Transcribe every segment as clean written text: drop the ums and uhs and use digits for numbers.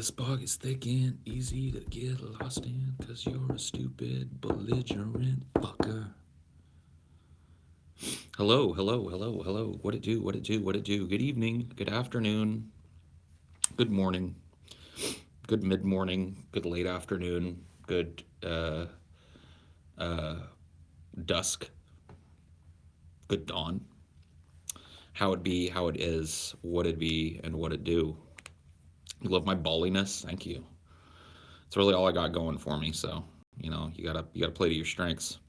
This bog is thick and easy to get lost in, 'cause you're a stupid, belligerent fucker. Hello, hello, hello, hello. What it do, what it do, what it do. Good evening, good afternoon, good morning, good mid-morning, good late afternoon, good dusk, good dawn. How it be, how it is, what it be, and what it do. You love my balliness? Thank you. It's really all I got going for me, so you gotta play to your strengths.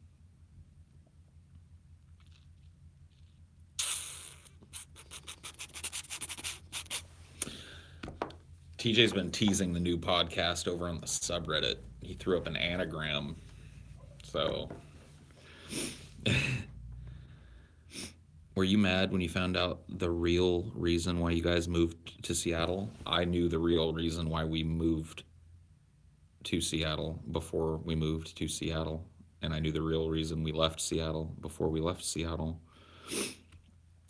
TJ's been teasing the new podcast over on the subreddit. He threw up an anagram. So were you mad when you found out the real reason why you guys moved to Seattle? I knew the real reason why we moved to Seattle before we moved to Seattle. And I knew the real reason we left Seattle before we left Seattle.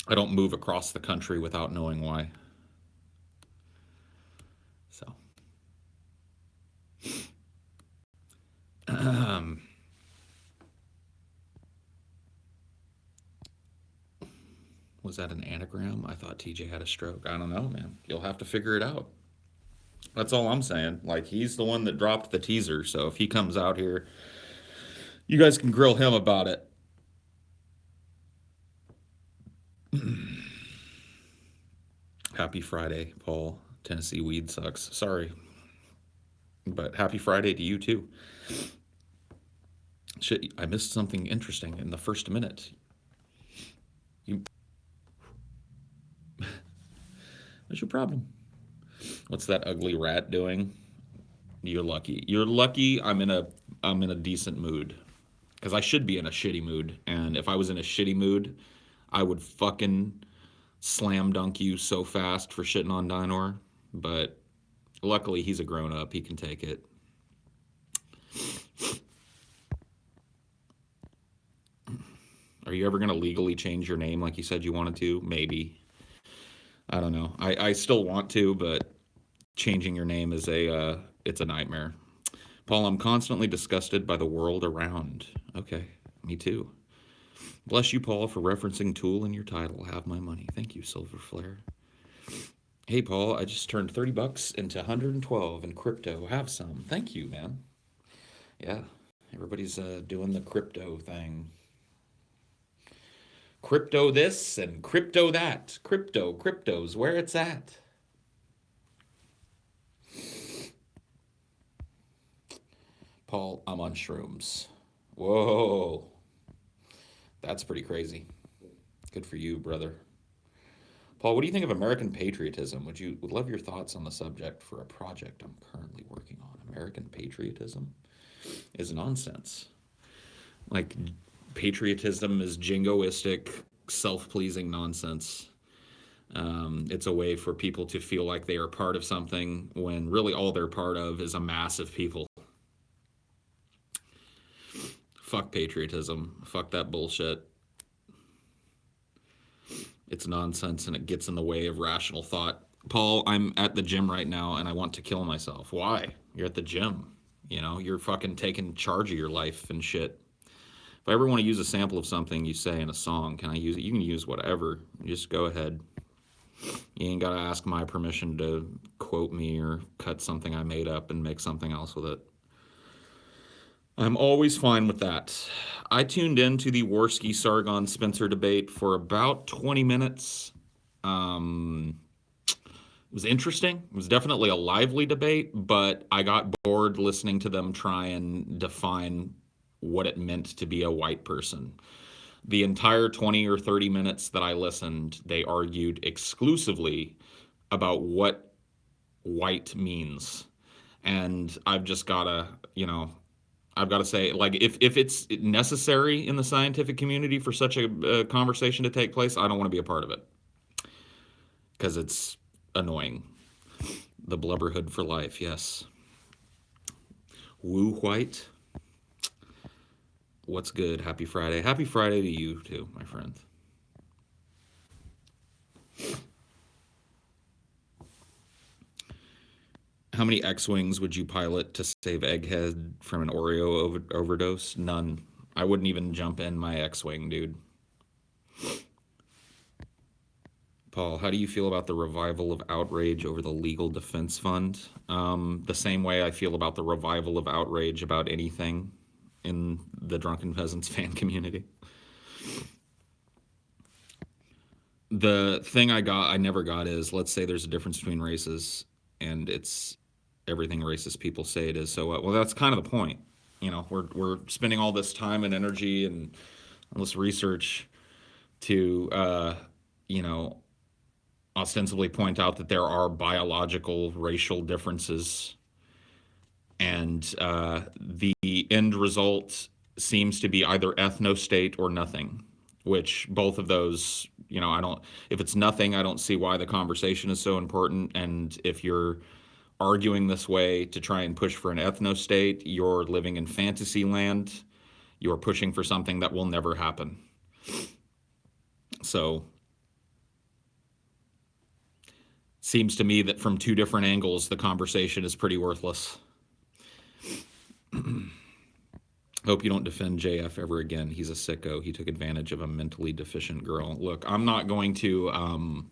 I don't move across the country without knowing why. So. Was that an anagram? I thought TJ had a stroke. I don't know, man. You'll have to figure it out. That's all I'm saying. Like, he's the one that dropped the teaser, so if he comes out here, you guys can grill him about it. Happy Friday, Paul. Tennessee weed sucks. Sorry. But happy Friday to you, too. Shit, I missed something interesting in the first minute. What's your problem? What's that ugly rat doing? You're lucky. You're lucky I'm in a decent mood. Because I should be in a shitty mood. And if I was in a shitty mood, I would fucking slam dunk you so fast for shitting on Dinor. But luckily he's a grown up. He can take it. Are you ever going to legally change your name like you said you wanted to? Maybe. I don't know. I still want to, but changing your name is it's a nightmare. Paul, I'm constantly disgusted by the world around. Okay, me too. Bless you, Paul, for referencing Tool in your title. Have my money. Thank you, Silver Flare. Hey, Paul, I just turned $30 into 112 in crypto. Have some. Thank you, man. Yeah, everybody's doing the crypto thing. Crypto this and crypto that. Crypto's where it's at. Paul, I'm on shrooms. Whoa. That's pretty crazy. Good for you, brother. Paul, what do you think of American patriotism? Would love your thoughts on the subject for a project I'm currently working on. American patriotism is nonsense. Like, patriotism is jingoistic, self-pleasing nonsense. It's a way for people to feel like they are part of something when really all they're part of is a mass of people. Fuck patriotism. Fuck that bullshit. It's nonsense and it gets in the way of rational thought. Paul, I'm at the gym right now and I want to kill myself. Why? You're at the gym. You're fucking taking charge of your life and shit. If I ever want to use a sample of something you say in a song, can I use it? You can use whatever. Just go ahead. You ain't got to ask my permission to quote me or cut something I made up and make something else with it. I'm always fine with that. I tuned into the Worski-Sargon-Spencer debate for about 20 minutes. It was interesting. It was definitely a lively debate, but I got bored listening to them try and define what it meant to be a white person. The entire 20 or 30 minutes that I listened, they argued exclusively about what white means. And I've just got to, I've got to say, like, if it's necessary in the scientific community for such a conversation to take place, I don't want to be a part of it. Because it's annoying. The blubberhood for life, yes. Woo white. What's good? Happy Friday. Happy Friday to you too, my friend. How many X-Wings would you pilot to save Egghead from an Oreo overdose? None. I wouldn't even jump in my X-Wing, dude. Paul, how do you feel about the revival of outrage over the Legal Defense Fund? The same way I feel about the revival of outrage about anything in the Drunken Peasants fan community. The thing I never got is, let's say there's a difference between races, and it's everything racist people say it is. So, well, that's kind of the point. You know, we're spending all this time and energy and all this research to, you know, ostensibly point out that there are biological racial differences, and the end result seems to be either ethno-state or nothing, which both of those, you know, I don't, if it's nothing, I don't see why the conversation is so important. And if you're arguing this way to try and push for an ethno-state, you're living in fantasy land. You're pushing for something that will never happen. So seems to me that from two different angles, the conversation is pretty worthless. Hope you don't defend JF ever again. He's a sicko. He took advantage of a mentally deficient girl. Look, I'm not going to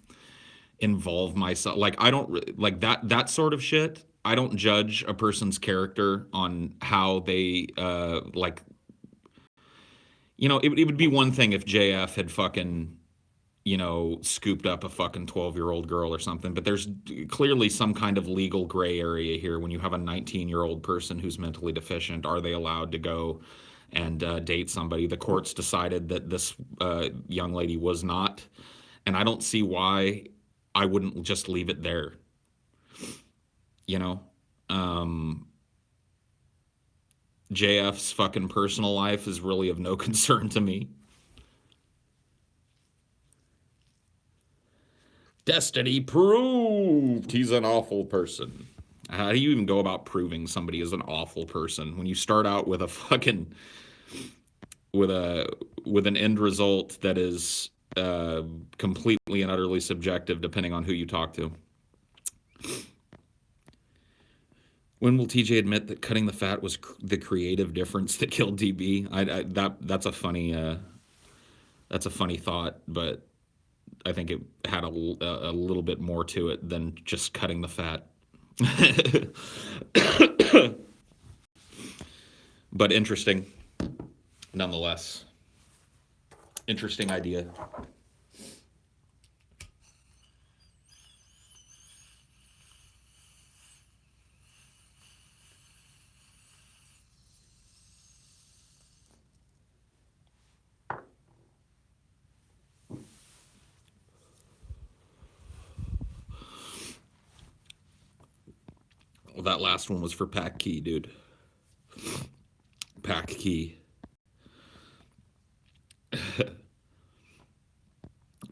involve myself. Like, I don't like that sort of shit. I don't judge a person's character on how they like. You know, it would be one thing if JF had fucking, you know, scooped up a fucking 12-year-old girl or something, but there's clearly some kind of legal gray area here when you have a 19-year-old person who's mentally deficient. Are they allowed to go and date somebody? The courts decided that this young lady was not, and I don't see why I wouldn't just leave it there. You know? JF's fucking personal life is really of no concern to me. Destiny proved he's an awful person. How do you even go about proving somebody is an awful person when you start out with a fucking with an end result that is completely and utterly subjective depending on who you talk to? When will TJ admit that cutting the fat was the creative difference that killed DB? That's a funny thought, but I think it had a little bit more to it than just cutting the fat. But interesting, nonetheless. Interesting idea. Well, that last one was for Pack Key, dude. Pack Key.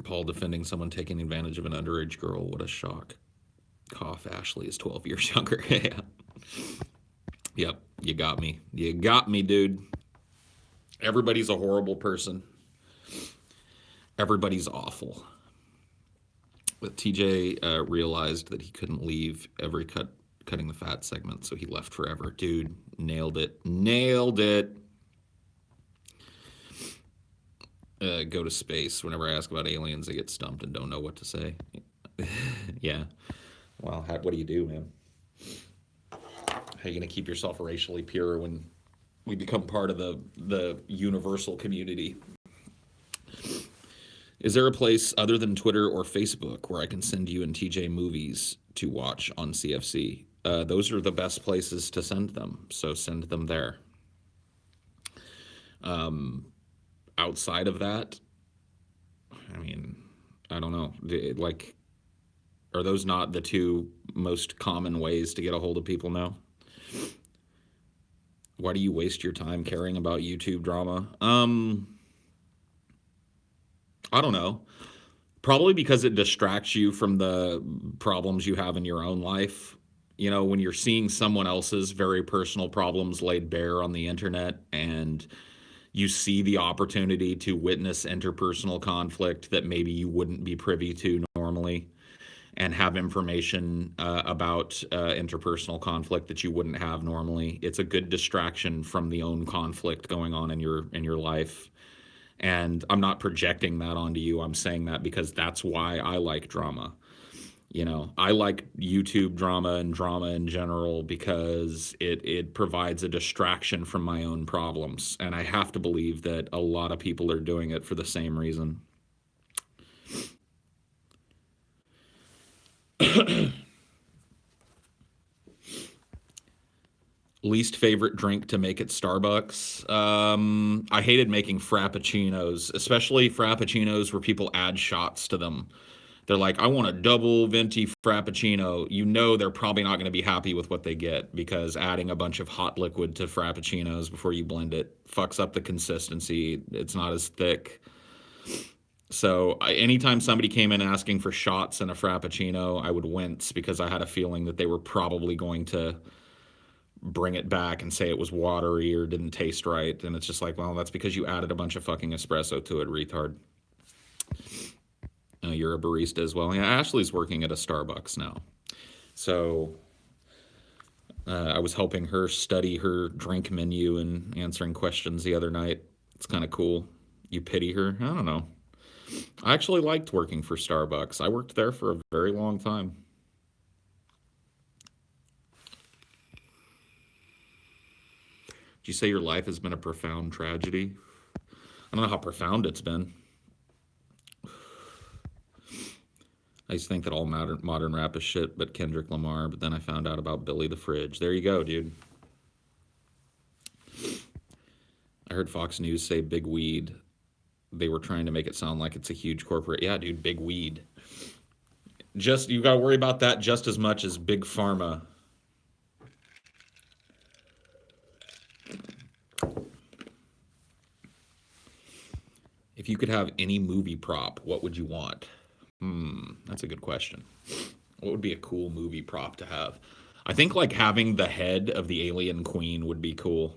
Paul defending someone taking advantage of an underage girl. What a shock. Cough, Ashley is 12 years younger. Yeah. Yep, you got me. You got me, dude. Everybody's a horrible person. Everybody's awful. But TJ realized that he couldn't leave every cutting the fat segment, so he left forever. Dude, nailed it. Nailed it. Go to space. Whenever I ask about aliens, they get stumped and don't know what to say. Yeah. Well, what do you do, man? How are you going to keep yourself racially pure when we become part of the universal community? Is there a place other than Twitter or Facebook where I can send you and TJ movies to watch on CFC? Those are the best places to send them, so send them there. Outside of that, I mean, I don't know. Like, are those not the two most common ways to get a hold of people now? Why do you waste your time caring about YouTube drama? I don't know. Probably because it distracts you from the problems you have in your own life. You know, when you're seeing someone else's very personal problems laid bare on the internet and you see the opportunity to witness interpersonal conflict that maybe you wouldn't be privy to normally, and have information about interpersonal conflict that you wouldn't have normally. It's a good distraction from the own conflict going on in your life. And I'm not projecting that onto you. I'm saying that because that's why I like drama. You know, I like YouTube drama and drama in general because it provides a distraction from my own problems. And I have to believe that a lot of people are doing it for the same reason. Least favorite drink to make at Starbucks. I hated making frappuccinos, especially frappuccinos where people add shots to them. They're like, I want a double venti frappuccino. You know they're probably not going to be happy with what they get because adding a bunch of hot liquid to frappuccinos before you blend it fucks up the consistency. It's not as thick. So anytime somebody came in asking for shots in a frappuccino, I would wince because I had a feeling that they were probably going to bring it back and say it was watery or didn't taste right. And it's just like, well, that's because you added a bunch of fucking espresso to it, retard. You're a barista as well. Yeah, Ashley's working at a Starbucks now. So I was helping her study her drink menu and answering questions the other night. It's kind of cool. You pity her? I don't know. I actually liked working for Starbucks. I worked there for a very long time. Did you say your life has been a profound tragedy? I don't know how profound it's been. I used to think that all modern rap is shit but Kendrick Lamar, but then I found out about Billy the Fridge. There you go, dude. I heard Fox News say Big Weed. They were trying to make it sound like it's a huge corporate. Yeah, dude, Big Weed. Just you got to worry about that just as much as Big Pharma. If you could have any movie prop, what would you want? That's a good question. What would be a cool movie prop to have? I think like having the head of the alien queen would be cool.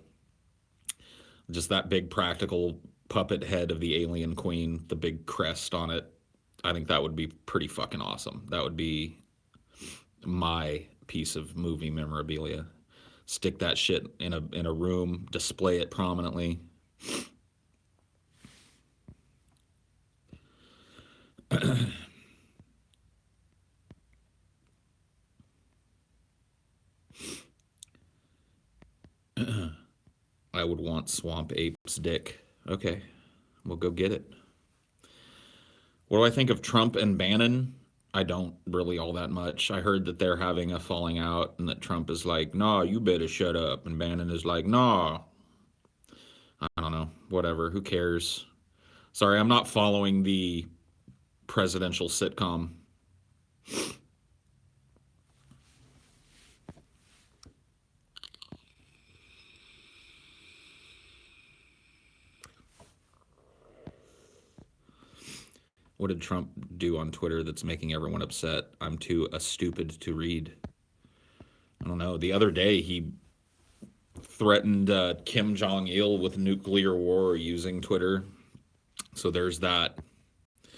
Just that big practical puppet head of the alien queen, the big crest on it. I think that would be pretty fucking awesome. That would be my piece of movie memorabilia. Stick that shit in a room, display it prominently. I would want Swamp Ape's dick. Okay, we'll go get it. What do I think of Trump and Bannon? I don't really all that much. I heard that they're having a falling out and that Trump is like, nah, you better shut up. And Bannon is like, nah. I don't know. Whatever. Who cares? Sorry, I'm not following the presidential sitcom. What did Trump do on Twitter that's making everyone upset? I'm too stupid to read. I don't know. The other day he threatened Kim Jong-il with nuclear war using Twitter. So there's that.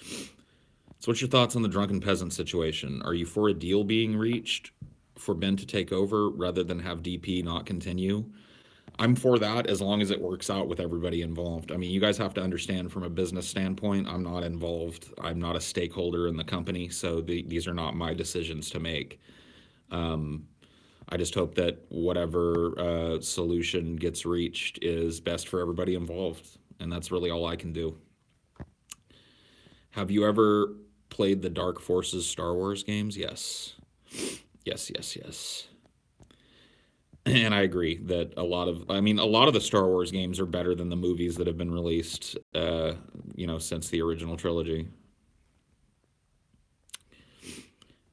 So what's your thoughts on the Drunken Peasant situation? Are you for a deal being reached for Ben to take over rather than have DP not continue? I'm for that as long as it works out with everybody involved. I mean, you guys have to understand from a business standpoint, I'm not involved. I'm not a stakeholder in the company, so these are not my decisions to make. I just hope that whatever solution gets reached is best for everybody involved, and that's really all I can do. Have you ever played the Dark Forces Star Wars games? Yes. Yes. And I agree that a lot of the Star Wars games are better than the movies that have been released, since the original trilogy.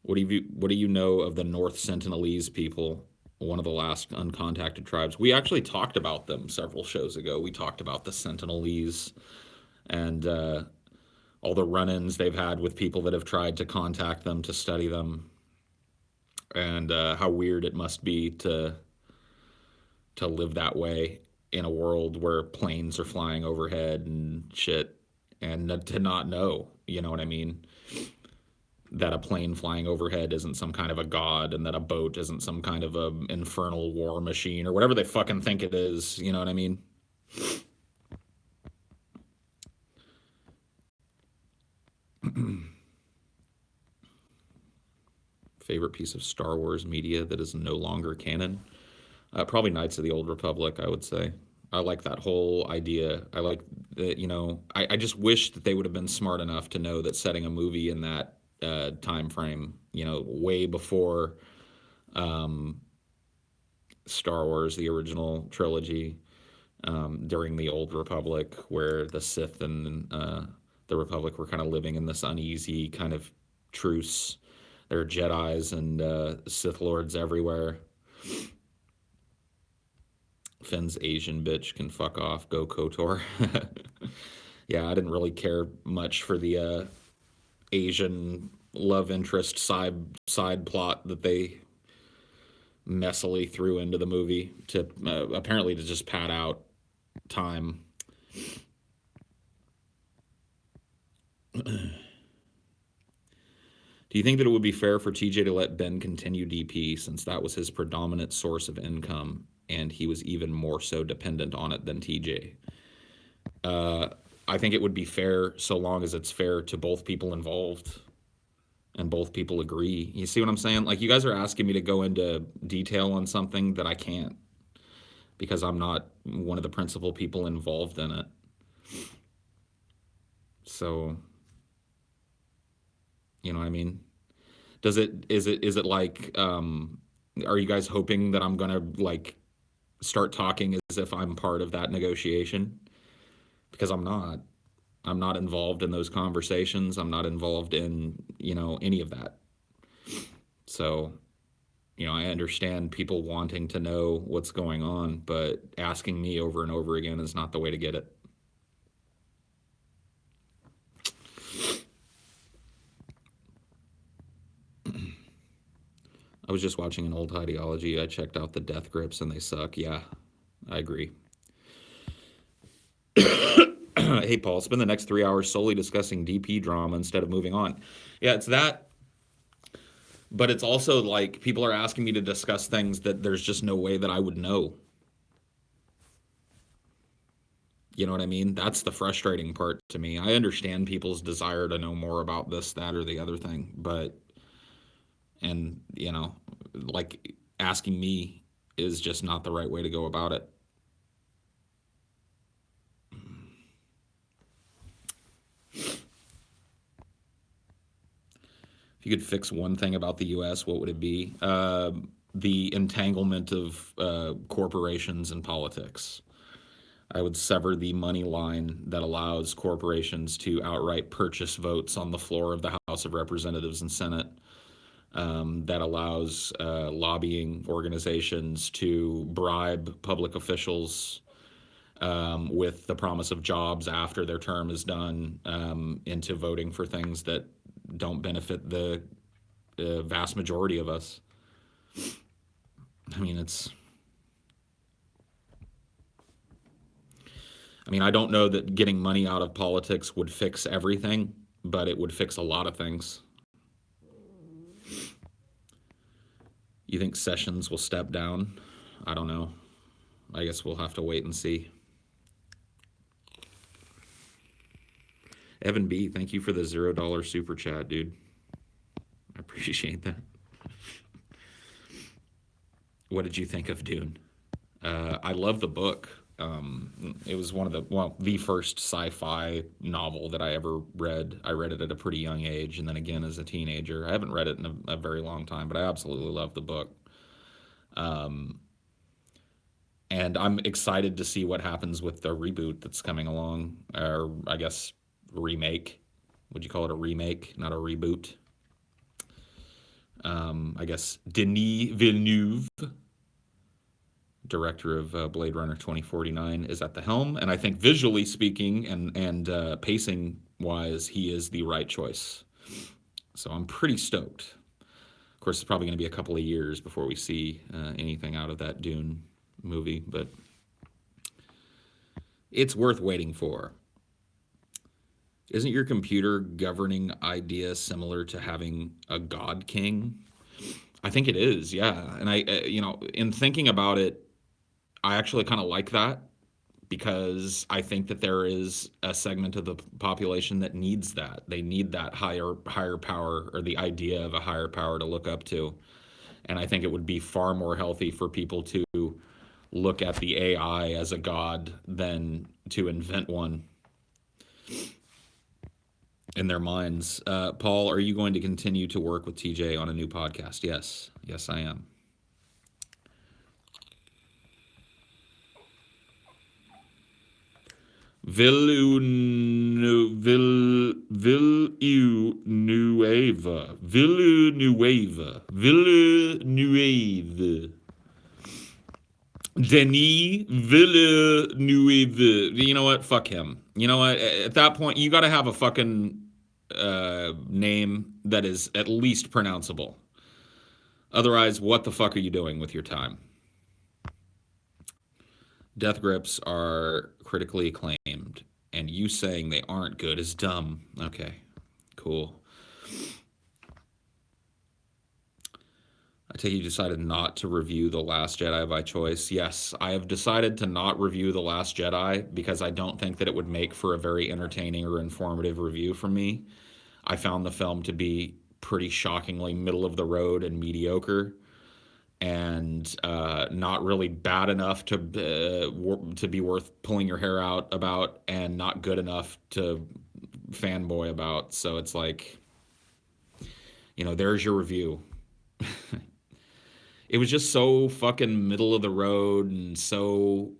What do you know of the North Sentinelese people, one of the last uncontacted tribes? We actually talked about them several shows ago. We talked about the Sentinelese and all the run-ins they've had with people that have tried to contact them to study them, and how weird it must be to live that way in a world where planes are flying overhead and shit, and to not know, you know what I mean? that a plane flying overhead isn't some kind of a god, and that a boat isn't some kind of a infernal war machine or whatever they fucking think it is. You know what I mean? Favorite piece of Star Wars media that is no longer canon? Probably Knights of the Old Republic, I would say. I like that whole idea. I like that, I just wish that they would have been smart enough to know that setting a movie in that time frame, way before Star Wars, the original trilogy, during the Old Republic, where the Sith and the Republic were kind of living in this uneasy kind of truce. There are Jedis and Sith Lords everywhere. Finn's Asian bitch can fuck off. Go KOTOR. Yeah, I didn't really care much for the Asian love interest side plot that they messily threw into the movie to apparently to just pad out time. Do you think that it would be fair for TJ to let Ben continue DP since that was his predominant source of income and he was even more so dependent on it than TJ? I think it would be fair so long as it's fair to both people involved and both people agree. You see what I'm saying? Like, you guys are asking me to go into detail on something that I can't because I'm not one of the principal people involved in it. So, you know what I mean? Is it like, are you guys hoping that I'm gonna like start talking as if I'm part of that negotiation? Because I'm not. I'm not involved in those conversations. I'm not involved in, any of that. So, I understand people wanting to know what's going on, but asking me over and over again is not the way to get it. I was just watching an old Highdeology. I checked out the death grips and they suck. Yeah, I agree. Hey, Paul, spend the next 3 hours solely discussing DP drama instead of moving on. Yeah, it's that. But it's also like people are asking me to discuss things that there's just no way that I would know. You know what I mean? That's the frustrating part to me. I understand people's desire to know more about this, that, or the other thing. But, like asking me is just not the right way to go about it. If you could fix one thing about the U.S., what would it be? The entanglement of corporations and politics. I would sever the money line that allows corporations to outright purchase votes on the floor of the House of Representatives and Senate, that allows lobbying organizations to bribe public officials with the promise of jobs after their term is done, into voting for things that don't benefit the vast majority of us. I mean, I don't know that getting money out of politics would fix everything, but it would fix a lot of things. You think Sessions will step down? I don't know. I guess we'll have to wait and see. Evan B., thank you for the $0 super chat, dude. I appreciate that. What did you think of Dune? I love the book. It was the first sci-fi novel that I ever read. I read it at a pretty young age, and then again as a teenager. I haven't read it in a very long time, but I absolutely love the book. And I'm excited to see what happens with the reboot that's coming along, or I guess remake. Would you call it a remake, not a reboot? I guess Denis Villeneuve, director of Blade Runner 2049, is at the helm, and I think visually speaking and pacing wise, he is the right choice. So I'm pretty stoked. Of course, it's probably going to be a couple of years before we see anything out of that Dune movie, but it's worth waiting for. Isn't your computer governing idea similar to having a god king? I think it is, yeah. And in thinking about it, I actually kind of like that because I think that there is a segment of the population that needs that. They need that higher power, or the idea of a higher power to look up to. And I think it would be far more healthy for people to look at the AI as a god than to invent one in their minds. Paul, are you going to continue to work with TJ on a new podcast? Yes. Yes, I am. Villanueva. Denis Villeneuve. You know what? Fuck him. You know what? At that point, you got to have a fucking name that is at least pronounceable. Otherwise, what the fuck are you doing with your time? Death grips are critically acclaimed, and you saying they aren't good is dumb. Okay, cool. I take it you decided not to review The Last Jedi by choice. Yes, I have decided to not review The Last Jedi because I don't think that it would make for a very entertaining or informative review from me. I found the film to be pretty shockingly middle of the road and mediocre, and not really bad enough to be worth pulling your hair out about, and not good enough to fanboy about. So it's like, there's your review. It was just so fucking middle of the road and so,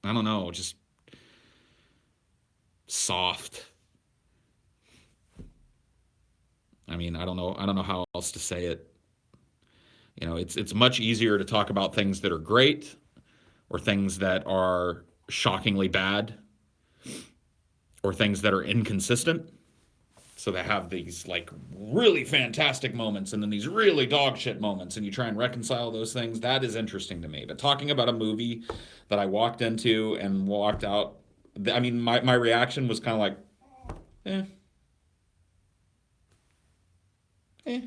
I don't know, just soft. I mean, I don't know how else to say it. It's much easier to talk about things that are great or things that are shockingly bad or things that are inconsistent. So they have these like really fantastic moments and then these really dog shit moments, and you try and reconcile those things. That is interesting to me. But talking about a movie that I walked into and walked out, I mean, my reaction was kind of like, eh, eh,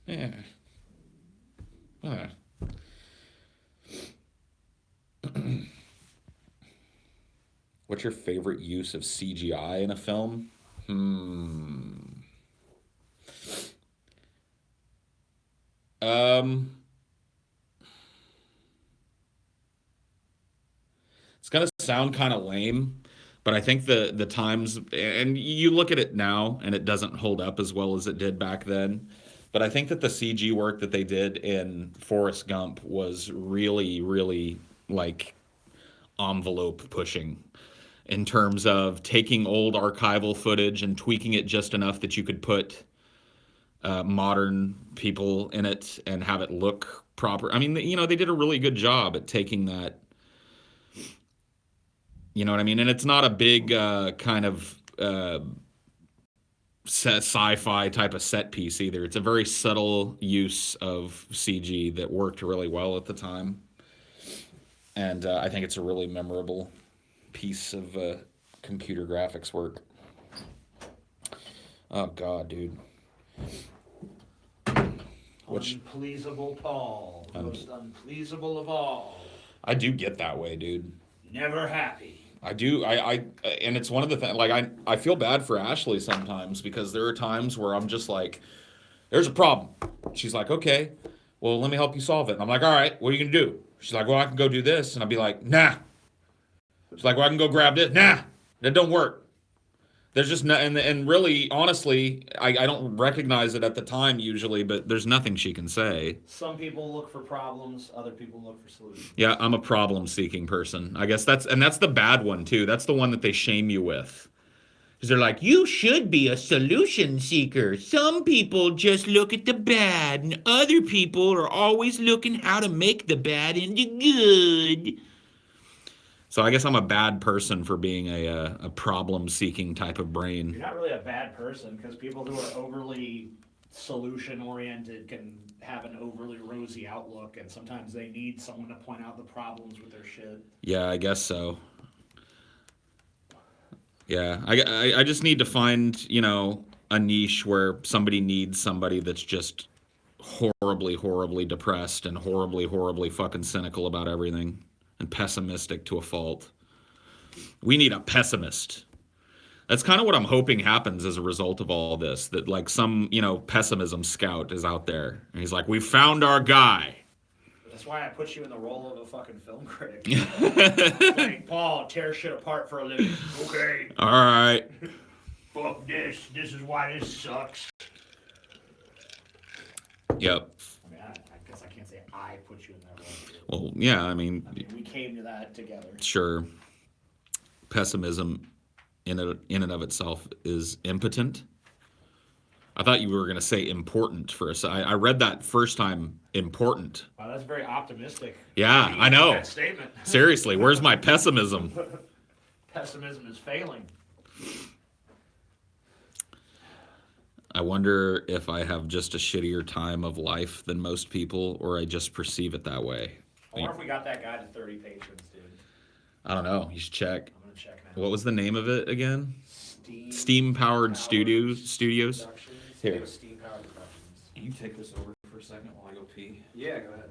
eh, eh. What's your favorite use of CGI in a film? It's gonna sound kind of lame, but I think the times, and you look at it now and it doesn't hold up as well as it did back then. But I think that the CG work that they did in Forrest Gump was really, really like envelope pushing in terms of taking old archival footage and tweaking it just enough that you could put modern people in it and have it look proper. I mean, they did a really good job at taking that. You know what I mean? And it's not a big kind of sci-fi type of set piece either. It's a very subtle use of CG that worked really well at the time. And I think it's a really memorable piece of computer graphics work. Oh, God, dude. Unpleasable Paul. Most unpleasable of all. I do get that way, dude. Never happy. I do. And it's one of the things, like, I feel bad for Ashley sometimes because there are times where I'm just like, there's a problem. She's like, okay, well, let me help you solve it. And I'm like, all right, what are you going to do? She's like, well, I can go do this. And I'll be like, nah. She's like, well, I can go grab this. Nah, that don't work. There's just no, and really, honestly, I don't recognize it at the time usually, but there's nothing she can say. Some people look for problems, other people look for solutions. Yeah, I'm a problem-seeking person. I guess that's the bad one too. That's the one that they shame you with. Because they're like, you should be a solution seeker. Some people just look at the bad, and other people are always looking how to make the bad into good. So I guess I'm a bad person for being a problem-seeking type of brain. You're not really a bad person, because people who are overly solution-oriented can have an overly rosy outlook, and sometimes they need someone to point out the problems with their shit. Yeah, I guess so. Yeah, I just need to find, a niche where somebody needs somebody that's just horribly, horribly depressed and horribly, horribly fucking cynical about everything and pessimistic to a fault. We need a pessimist. That's kind of what I'm hoping happens as a result of all this. That like some, pessimism scout is out there and he's like, "We found our guy." That's why I put you in the role of a fucking film critic. Like, Paul, tear shit apart for a living. Okay. All right. Fuck this. This is why this sucks. Yep. I mean, I guess I can't say I put you in that role. Well, yeah, I mean, we came to that together. Sure. Pessimism in and of itself is impotent. I thought you were going to say important for a second. I read that first time, important. Wow, that's very optimistic. Yeah, I know. That statement. Seriously, where's my pessimism? Pessimism is failing. I wonder if I have just a shittier time of life than most people, or I just perceive it that way. I wonder if we got that guy to 30 patrons, dude. I don't know. You should check. I'm going to check now. What was the name of it again? Steam-powered Studios. Here. Steam-powered productions. Can you take this over for a second while I go pee? Yeah, go ahead.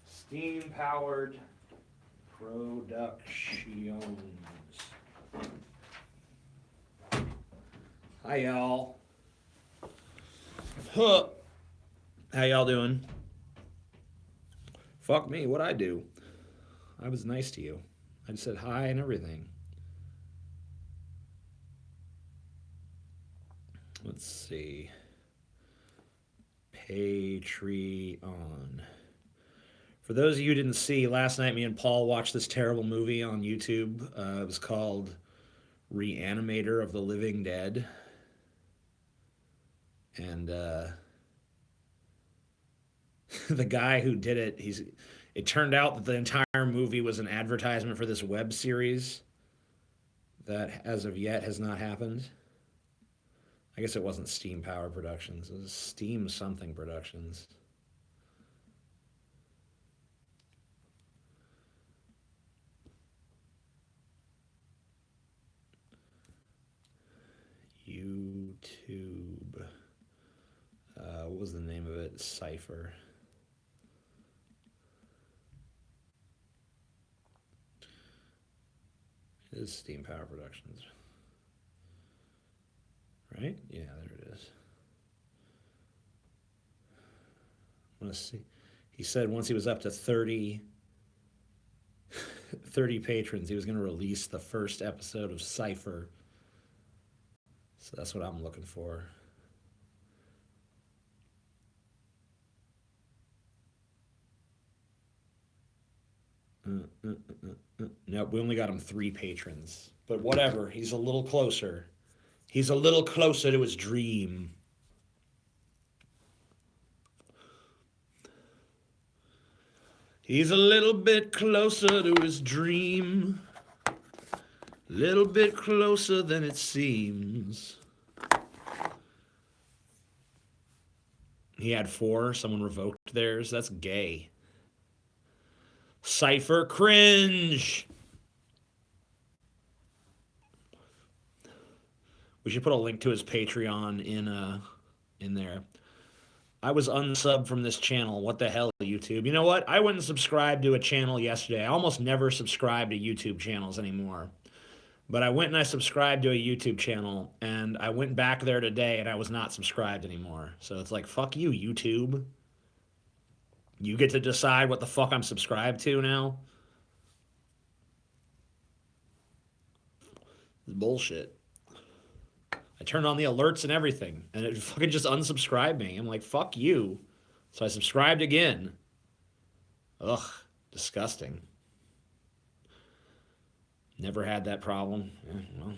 Steam-powered productions. Hi, y'all. Huh. How y'all doing? Fuck me, what'd I do? I was nice to you. I just said hi and everything. Let's see. Patreon. For those of you who didn't see, last night me and Paul watched this terrible movie on YouTube. It was called Reanimator of the Living Dead. And the guy who did it, it turned out that the entire movie was an advertisement for this web series that as of yet has not happened. I guess it wasn't Steam Power Productions. It was Steam something Productions. YouTube. What was the name of it? Cypher. It is Steam Power Productions. Right? Yeah, there it is. Let's see. He said once he was up to 30 patrons, he was going to release the first episode of Cypher. So that's what I'm looking for. Nope, we only got him 3 patrons. But whatever, he's a little closer. He's a little closer to his dream. He's a little bit closer to his dream. Little bit closer than it seems. He had 4. Someone revoked theirs. That's gay. Cypher cringe. We should put a link to his Patreon in there. I was unsubbed from this channel. What the hell, YouTube? You know what? I went and subscribed to a channel yesterday. I almost never subscribe to YouTube channels anymore. But I went and I subscribed to a YouTube channel, and I went back there today, and I was not subscribed anymore. So it's like, fuck you, YouTube. You get to decide what the fuck I'm subscribed to now? It's bullshit. I turned on the alerts and everything, and it fucking just unsubscribed me. I'm like, fuck you. So I subscribed again. Ugh, disgusting. Never had that problem. Well,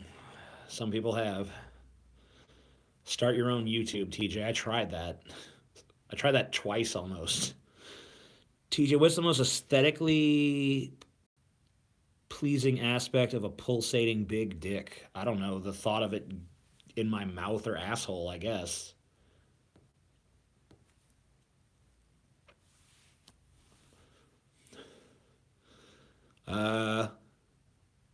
some people have. Start your own YouTube, TJ. I tried that. I tried that twice almost. TJ, what's the most aesthetically pleasing aspect of a pulsating big dick? I don't know. The thought of it in my mouth or asshole, I guess.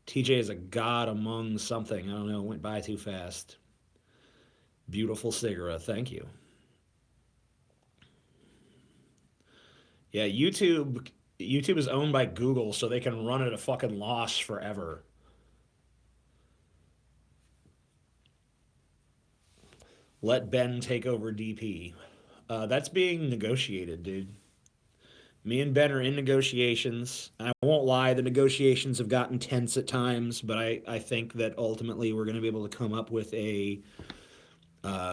TJ is a god among something. I don't know. It went by too fast. Beautiful cigarette. Thank you. Yeah, YouTube is owned by Google, so they can run at a fucking loss forever. Let Ben take over DP. That's being negotiated, dude. Me and Ben are in negotiations. I won't lie, the negotiations have gotten tense at times, but I think that ultimately we're going to be able to come up with a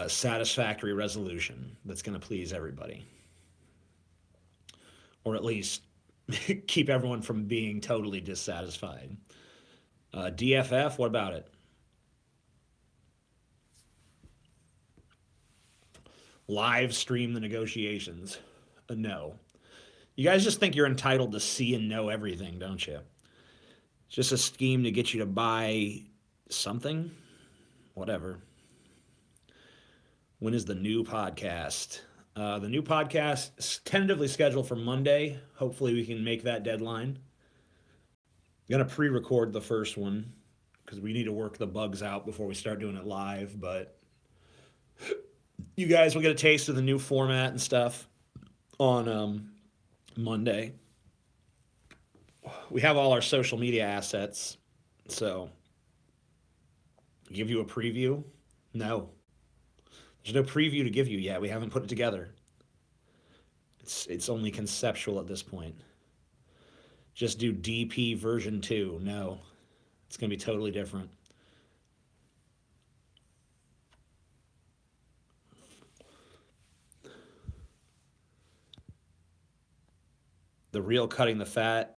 satisfactory resolution that's going to please everybody. Or at least keep everyone from being totally dissatisfied. DFF, what about it? Live stream the negotiations. No. You guys just think you're entitled to see and know everything, don't you? It's just a scheme to get you to buy something? Whatever. When is the new podcast? The new podcast is tentatively scheduled for Monday. Hopefully we can make that deadline. I'm going to pre-record the first one because we need to work the bugs out before we start doing it live, but you guys will get a taste of the new format and stuff on Monday. We have all our social media assets, so give you a preview? No. There's no preview to give you yet. We haven't put it together. It's only conceptual at this point. Just do DP version 2. No. It's going to be totally different. The real cutting the fat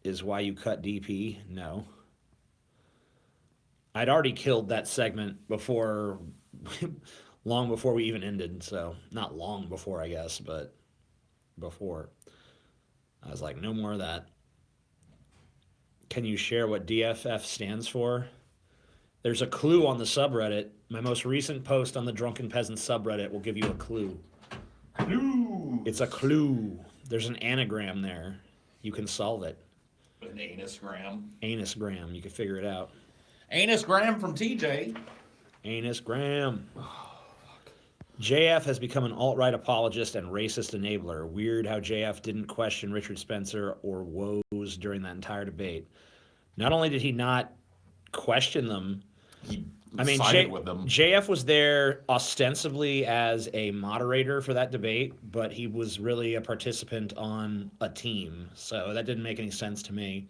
is why you cut DP? No. I'd already killed that segment before, long before we even ended. So, not long before, I guess, but before. I was like, no more of that. Can you share what DFF stands for? There's a clue on the subreddit. My most recent post on the Drunken Peasants subreddit will give you a clue. Clue. It's a clue. There's an anagram there. You can solve it. An anusgram. Anusgram. You can figure it out. Anusgram from TJ. Anusgram. JF has become an alt-right apologist and racist enabler. Weird how JF didn't question Richard Spencer or woes during that entire debate. Not only did he not question them, He sided with them. JF was there ostensibly as a moderator for that debate, but he was really a participant on a team. So that didn't make any sense to me.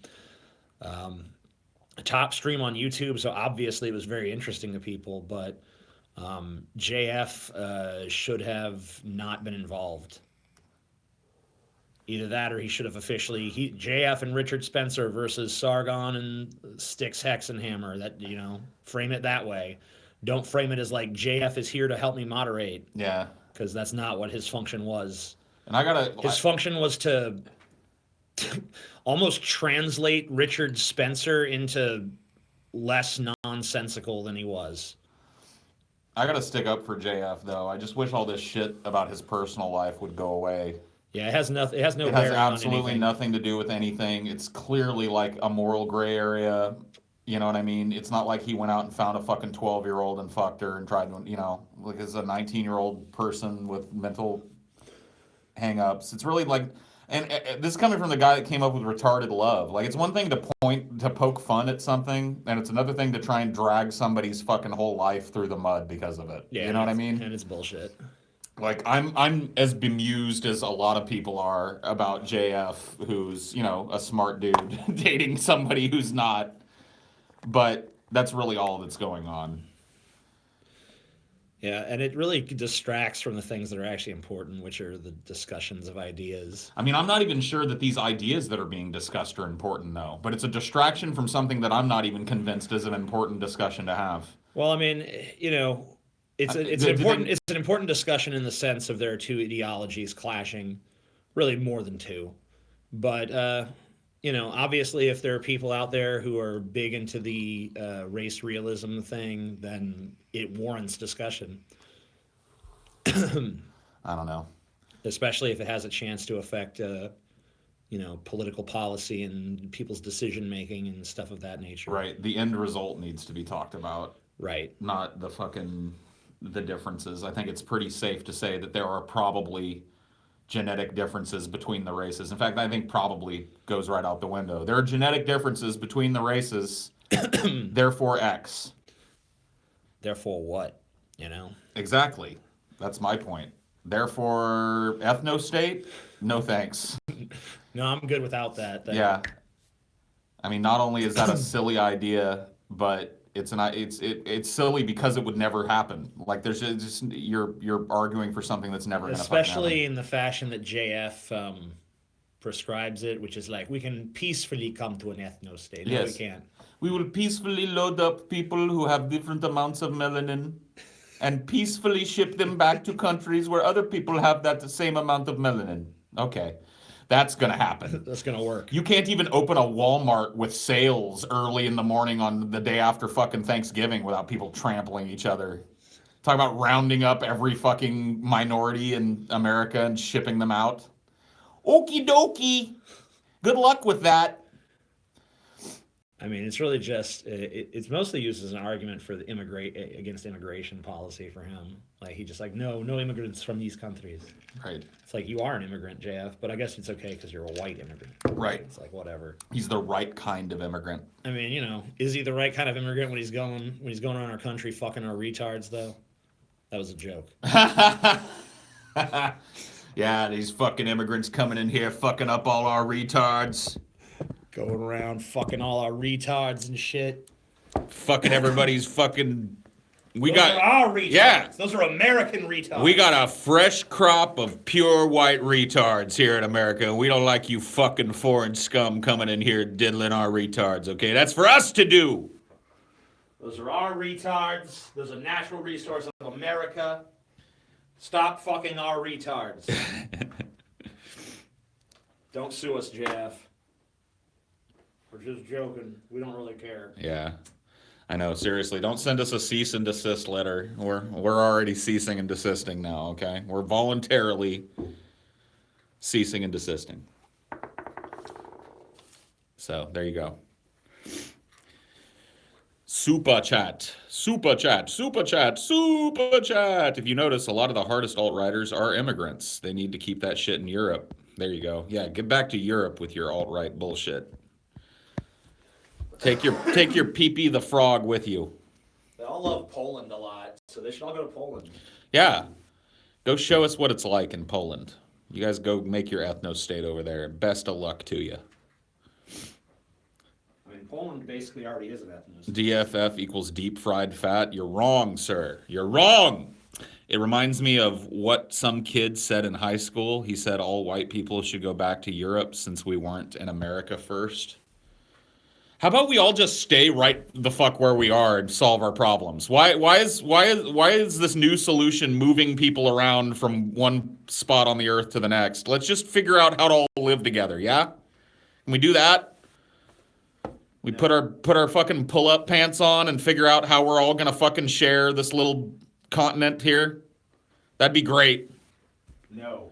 Top stream on YouTube, so obviously it was very interesting to people, but JF should have not been involved. Either that or he should have officially... JF and Richard Spencer versus Sargon and Styx Hexenhammer. That, frame it that way. Don't frame it as like JF is here to help me moderate. Yeah. Because that's not what his function was. And his function was to almost translate Richard Spencer into less nonsensical than he was. I gotta stick up for JF though. I just wish all this shit about his personal life would go away. Yeah, it has nothing. It has no. It has absolutely nothing to do with anything. It's clearly like a moral gray area. You know what I mean? It's not like he went out and found a fucking 12-year-old and fucked her and tried to, like as a 19-year-old person with mental hang-ups. It's really like, and this is coming from the guy that came up with retarded love. Like, it's one thing to poke fun at something, and it's another thing to try and drag somebody's fucking whole life through the mud because of it. Yeah, you know what I mean? And it's bullshit. Like, I'm as bemused as a lot of people are about JF, who's, a smart dude dating somebody who's not. But that's really all that's going on. Yeah, and it really distracts from the things that are actually important, which are the discussions of ideas. I mean, I'm not even sure that these ideas that are being discussed are important, though. But it's a distraction from something that I'm not even convinced is an important discussion to have. Well, I mean, it's an important discussion in the sense of there are two ideologies clashing, really more than two. But obviously, if there are people out there who are big into the race realism thing, then it warrants discussion. I don't know. Especially if it has a chance to affect political policy and people's decision making and stuff of that nature. Right. The end result needs to be talked about, Right. not the differences. I think it's pretty safe to say that there are probably genetic differences between the races. In fact, I think probably goes right out the window. There are genetic differences between the races, therefore X. Therefore what? Exactly. That's my point. Therefore, ethno-state? No thanks. No, I'm good without that. Yeah. I mean, not only is that a silly idea, but it's silly because it would never happen. Like there's just you're arguing for something that's never going to fucking happen. Especially in the fashion that JF prescribes it, which is like we can peacefully come to an ethno state. No, Yes. we can't. We will peacefully load up people who have different amounts of melanin and peacefully ship them back to countries where other people have that same amount of melanin. Okay. That's going to happen. That's going to work. You can't even open a Walmart with sales early in the morning on the day after fucking Thanksgiving without people trampling each other. Talk about rounding up every fucking minority in America and shipping them out. Okie dokie. Good luck with that. I mean, it's really just it's mostly used as an argument for the against immigration policy for him. Like he just like no immigrants from these countries. Right. It's like you are an immigrant, JF, but I guess it's okay because you're a white immigrant. Right. It's like whatever. He's the right kind of immigrant. I mean, is he the right kind of immigrant when he's going around our country fucking our retards though? That was a joke. Yeah, these fucking immigrants coming in here fucking up all our retards. Going around fucking all our retards and shit. Fucking everybody's fucking. Those are our retards. Yeah. Those are American retards. We got a fresh crop of pure white retards here in America. We don't like you fucking foreign scum coming in here diddling our retards, okay? That's for us to do. Those are our retards. Those are natural resource of America. Stop fucking our retards. Don't sue us, JF. We're just joking. We don't really care. Yeah. I know, seriously, don't send us a cease and desist letter. We're already ceasing and desisting now, okay? We're voluntarily ceasing and desisting. So, there you go. Super chat. Super chat. Super chat. Super chat. If you notice, a lot of the hardest alt-righters are immigrants. They need to keep that shit in Europe. There you go. Yeah, get back to Europe with your alt-right bullshit. Take your Pee-Pee the Frog with you. They all love Poland a lot, so they should all go to Poland. Yeah. Go show us what it's like in Poland. You guys go make your ethno-state over there. Best of luck to you. I mean, Poland basically already is an ethno-state. DFF equals deep fried fat. You're wrong, sir. You're wrong. It reminds me of what some kid said in high school. He said all white people should go back to Europe since we weren't in America first. How about we all just stay right the fuck where we are and solve our problems? Why is this new solution moving people around from one spot on the earth to the next? Let's just figure out how to all live together, yeah? Can we do that? We put our fucking pull-up pants on and figure out how we're all gonna fucking share this little continent here? That'd be great. No.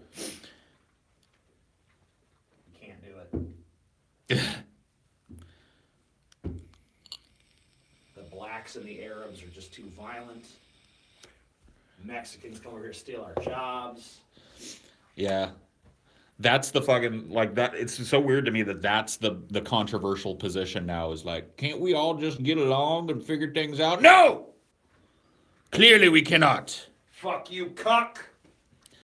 You can't do it. And the Arabs are just too violent. Mexicans come over here, steal our jobs. Yeah. That's the fucking, like, that. It's so weird to me that that's the controversial position now is like, can't we all just get along and figure things out? No! Clearly we cannot. Fuck you, cuck.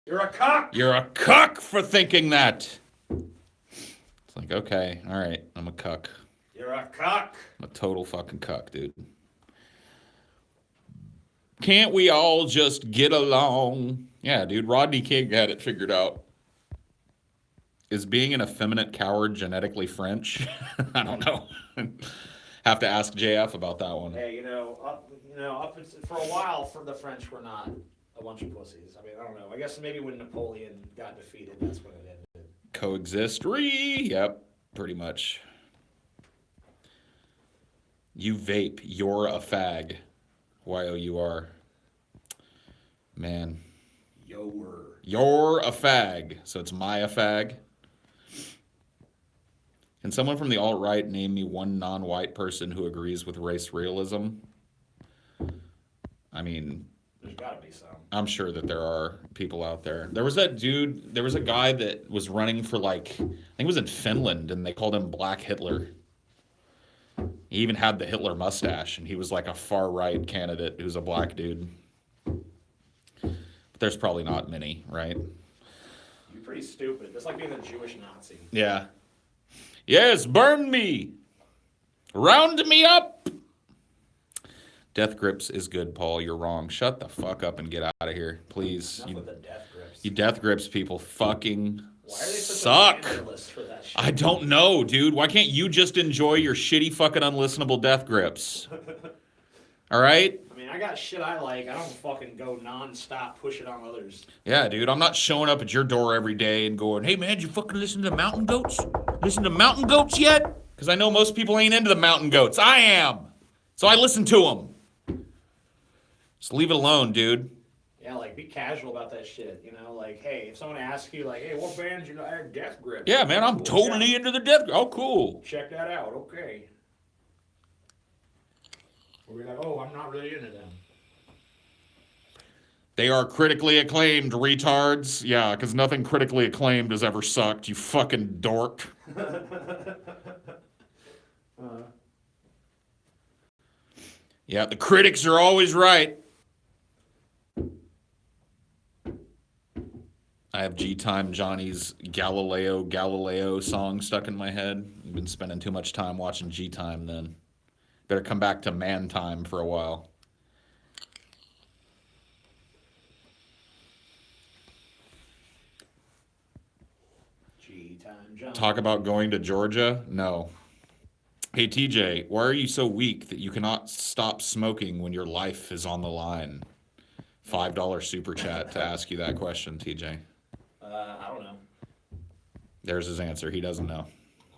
You're a cuck. You're a cuck for thinking that. It's like, okay, all right, I'm a cuck. You're a cuck. I'm a total fucking cuck, dude. Can't we all just get along? Yeah, dude, Rodney King had it figured out. Is being an effeminate coward genetically French? I don't know. Have to ask JF about that one. Hey, for a while, for the French were not a bunch of pussies. I mean, I don't know. I guess maybe when Napoleon got defeated, that's when it ended. Coexist-ree. Yep, pretty much. You vape. You're a fag. Y-O-U-R. Man. You're a fag. So it's my a fag. Can someone from the alt-right name me one non-white person who agrees with race realism? I mean, There's got to be some. I'm sure that there are people out there. There was that dude, there was a guy that was running for like, I think it was in Finland, and they called him Black Hitler. He even had the Hitler mustache, and he was like a far-right candidate who's a black dude. But there's probably not many, right? You're pretty stupid. That's like being a Jewish Nazi. Yeah. Yes, burn me. Round me up. Death grips is good, Paul. You're wrong. Shut the fuck up and get out of here, please. Enough with the death grips. You death grips people fucking Why are they such suck. evangelists for that shit? I don't know, dude. Why can't you just enjoy your shitty fucking unlistenable death grips? All right? I mean, I got shit I like. I don't fucking go non-stop push it on others. Yeah, dude. I'm not showing up at your door every day and going, hey, man, did you fucking listen to Mountain Goats? Listen to Mountain Goats yet? Because I know most people ain't into the Mountain Goats. I am. So I listen to them. Just leave it alone, dude. Yeah, like, be casual about that shit, you know? Like, hey, if someone asks you, like, hey, what band you know? I have Death Grip. Yeah, man, I'm totally into the death. Oh, cool. Check that out, okay. Or be like, oh, I'm not really into them. They are critically acclaimed, retards. Yeah, because nothing critically acclaimed has ever sucked, you fucking dork. Yeah, the critics are always right. I have G-Time Johnny's Galileo song stuck in my head. I've been spending too much time watching G-Time then. Better come back to Man Time for a while. G-Time Johnny. Talk about going to Georgia? No. Hey, TJ, why are you so weak that you cannot stop smoking when your life is on the line? $5 super chat to ask you that question, TJ. I don't know. There's his answer. He doesn't know.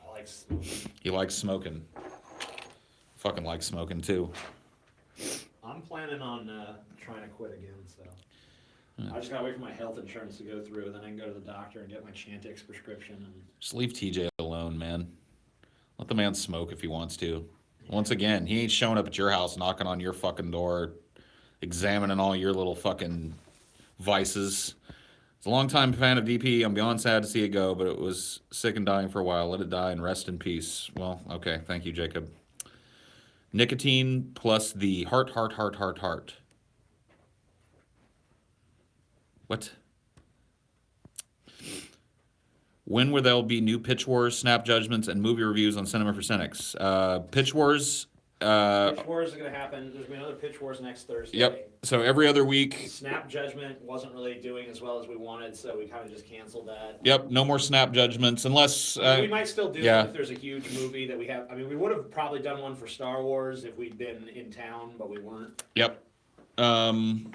I like smoking. He likes smoking. Fucking likes smoking, too. I'm planning on trying to quit again, so. I just gotta wait for my health insurance to go through, and then I can go to the doctor and get my Chantix prescription. And Just leave TJ alone, man. Let the man smoke if he wants to. Once again, he ain't showing up at your house, knocking on your fucking door, examining all your little fucking vices. As a longtime fan of DP, I'm beyond sad to see it go, but it was sick and dying for a while. Let it die and rest in peace. Well, okay. Thank you, Jacob. Nicotine plus the heart. What? When will there be new Pitch Wars, Snap Judgments, and movie reviews on Cinema for Cynics? Pitch Wars... Pitch Wars is going to happen. There's going to be another Pitch Wars next Thursday. Yep. So every other week. Snap Judgment wasn't really doing as well as we wanted, so we kind of just canceled that. Yep. No more Snap Judgments unless... we might still do it if there's a huge movie that we have. I mean, we would have probably done one for Star Wars if we'd been in town, but we weren't. Yep.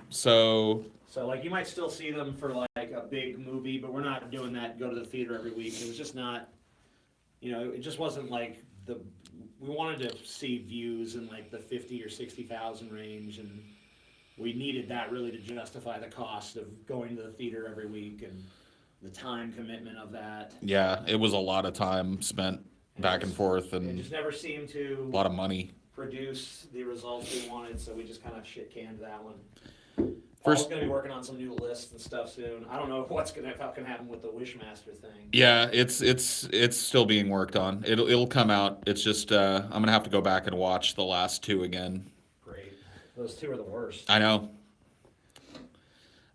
So, like, you might still see them for, like, a big movie, but we're not doing that, go to the theater every week. It was just not, you know, it just wasn't, like, we wanted to see views in, like, the 50 or 60,000 range, and we needed that really to justify the cost of going to the theater every week and the time commitment of that. Yeah, it was a lot of time spent back and forth, and it just never seemed to a lot of money. Produce the results we wanted, so we just kind of shit-canned that one. Paul's going to be working on some new lists and stuff soon. I don't know what's going to happen with the Wishmaster thing. Yeah, it's still being worked on. It'll come out. It's just I'm gonna have to go back and watch the last two again. Great. Those two are the worst. I know.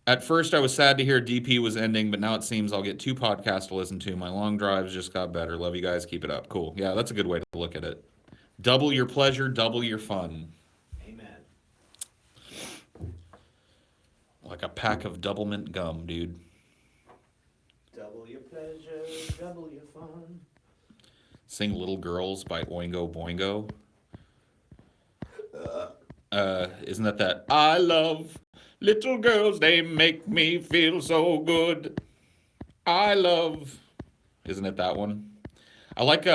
At first, I was sad to hear DP was ending, but now it seems I'll get 2 podcasts to listen to. My long drives just got better. Love you guys. Keep it up. Cool. Yeah, that's a good way to look at it. Double your pleasure, double your fun. Like a pack of double mint gum, dude. Double your pleasure, double your fun. Sing Little Girls by Oingo Boingo. Isn't that I love little girls, they make me feel so good. I love... Isn't it that one? I like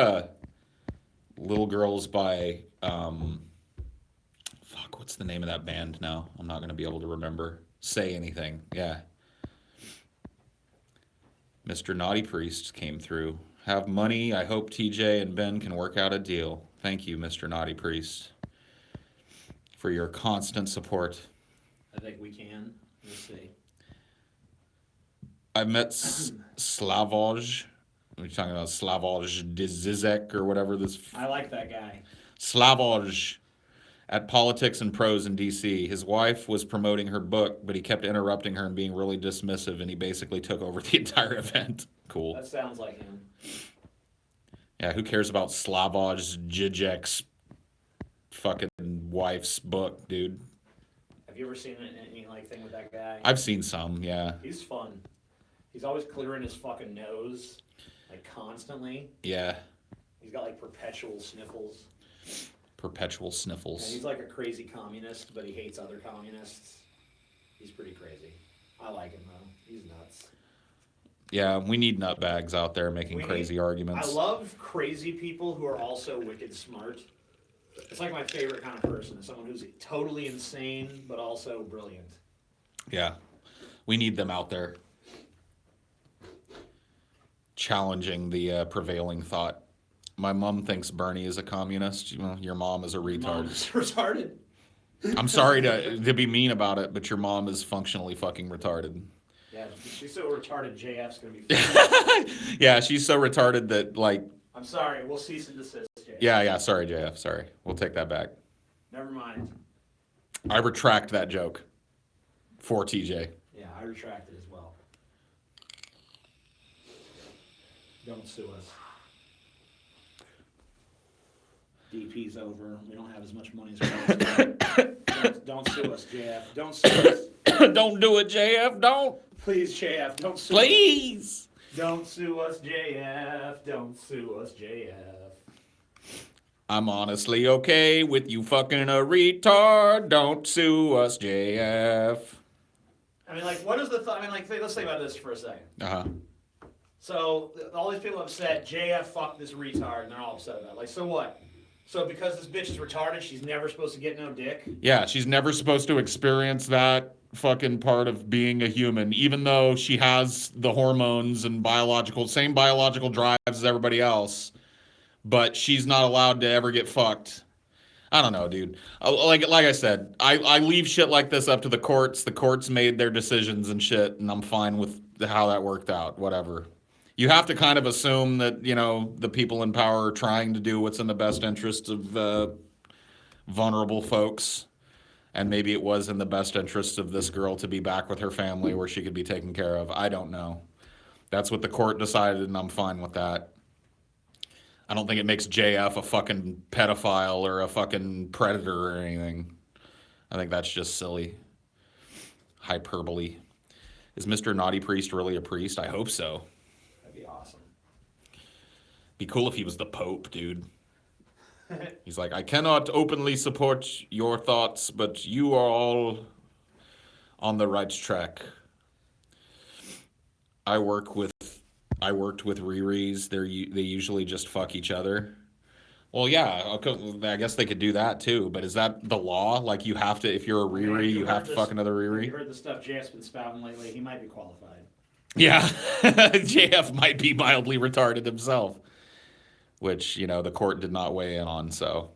Little Girls by... what's the name of that band now? I'm not going to be able to remember. Say Anything, yeah. Mr. Naughty Priest came through. have money. I hope TJ and Ben can work out a deal. Thank you, Mr. Naughty Priest, for your constant support. I think we can. We'll see. I met Slavoj. We're talking about Slavoj Zizek or whatever this. I like that guy. Slavoj at Politics and Prose in D.C. His wife was promoting her book, but he kept interrupting her and being really dismissive, and he basically took over the entire event. Cool. That sounds like him. Yeah, who cares about Slavoj Zizek's fucking wife's book, dude? Have you ever seen any like thing with that guy? I've seen some, yeah. He's fun. He's always clearing his fucking nose, like constantly. Yeah. He's got like perpetual sniffles. Perpetual sniffles. And he's like a crazy communist, but he hates other communists. He's pretty crazy. I like him though. He's nuts. Yeah, we need nutbags out there making crazy arguments. I love crazy people who are also wicked smart. It's like my favorite kind of person. Someone who's totally insane, but also brilliant. Yeah. We need them out there. Challenging the prevailing thought. My mom thinks Bernie is a communist. Well, your mom is a retard. Mom's retarded. I'm sorry to be mean about it, but your mom is functionally fucking retarded. Yeah, she's so retarded, JF's going to be fine. Yeah, she's so retarded that, like... I'm sorry, we'll cease and desist, JF. Yeah, sorry, JF, sorry. We'll take that back. Never mind. I retract that joke for TJ. Yeah, I retract it as well. Don't sue us. DP's over. We don't have as much money as we want. Don't sue us, JF. Don't sue us. Don't do it, JF. Don't. Please, JF. Don't sue Please. us. Don't sue us, JF. Don't sue us, JF. I'm honestly okay with you fucking a retard. Don't sue us, JF. I mean, like, what is the thought? I mean, like, let's think about this for a second. Uh-huh. So, all these people have said, JF fucked this retard, and they're all upset about it. Like, so what? So because this bitch is retarded, she's never supposed to get no dick? Yeah, she's never supposed to experience that fucking part of being a human, even though she has the hormones and same biological drives as everybody else, but she's not allowed to ever get fucked. I don't know, dude. Like I said, I leave shit like this up to the courts. The courts made their decisions and shit, and I'm fine with how that worked out, whatever. You have to kind of assume that, the people in power are trying to do what's in the best interest of vulnerable folks. And maybe it was in the best interest of this girl to be back with her family where she could be taken care of. I don't know. That's what the court decided, and I'm fine with that. I don't think it makes JF a fucking pedophile or a fucking predator or anything. I think that's just silly. Hyperbole. Is Mr. Naughty Priest really a priest? I hope so. That'd be awesome. Be cool if he was the Pope, dude. He's like, I cannot openly support your thoughts, but you are all on the right track. I worked with Riri's. They usually just fuck each other. Well, yeah, I guess they could do that too. But is that the law? Like, you have to, if you're a Riri, you have to fuck another Riri. You heard the stuff JF's been spouting lately. He might be qualified. Yeah, JF might be mildly retarded himself, which, the court did not weigh in on, so.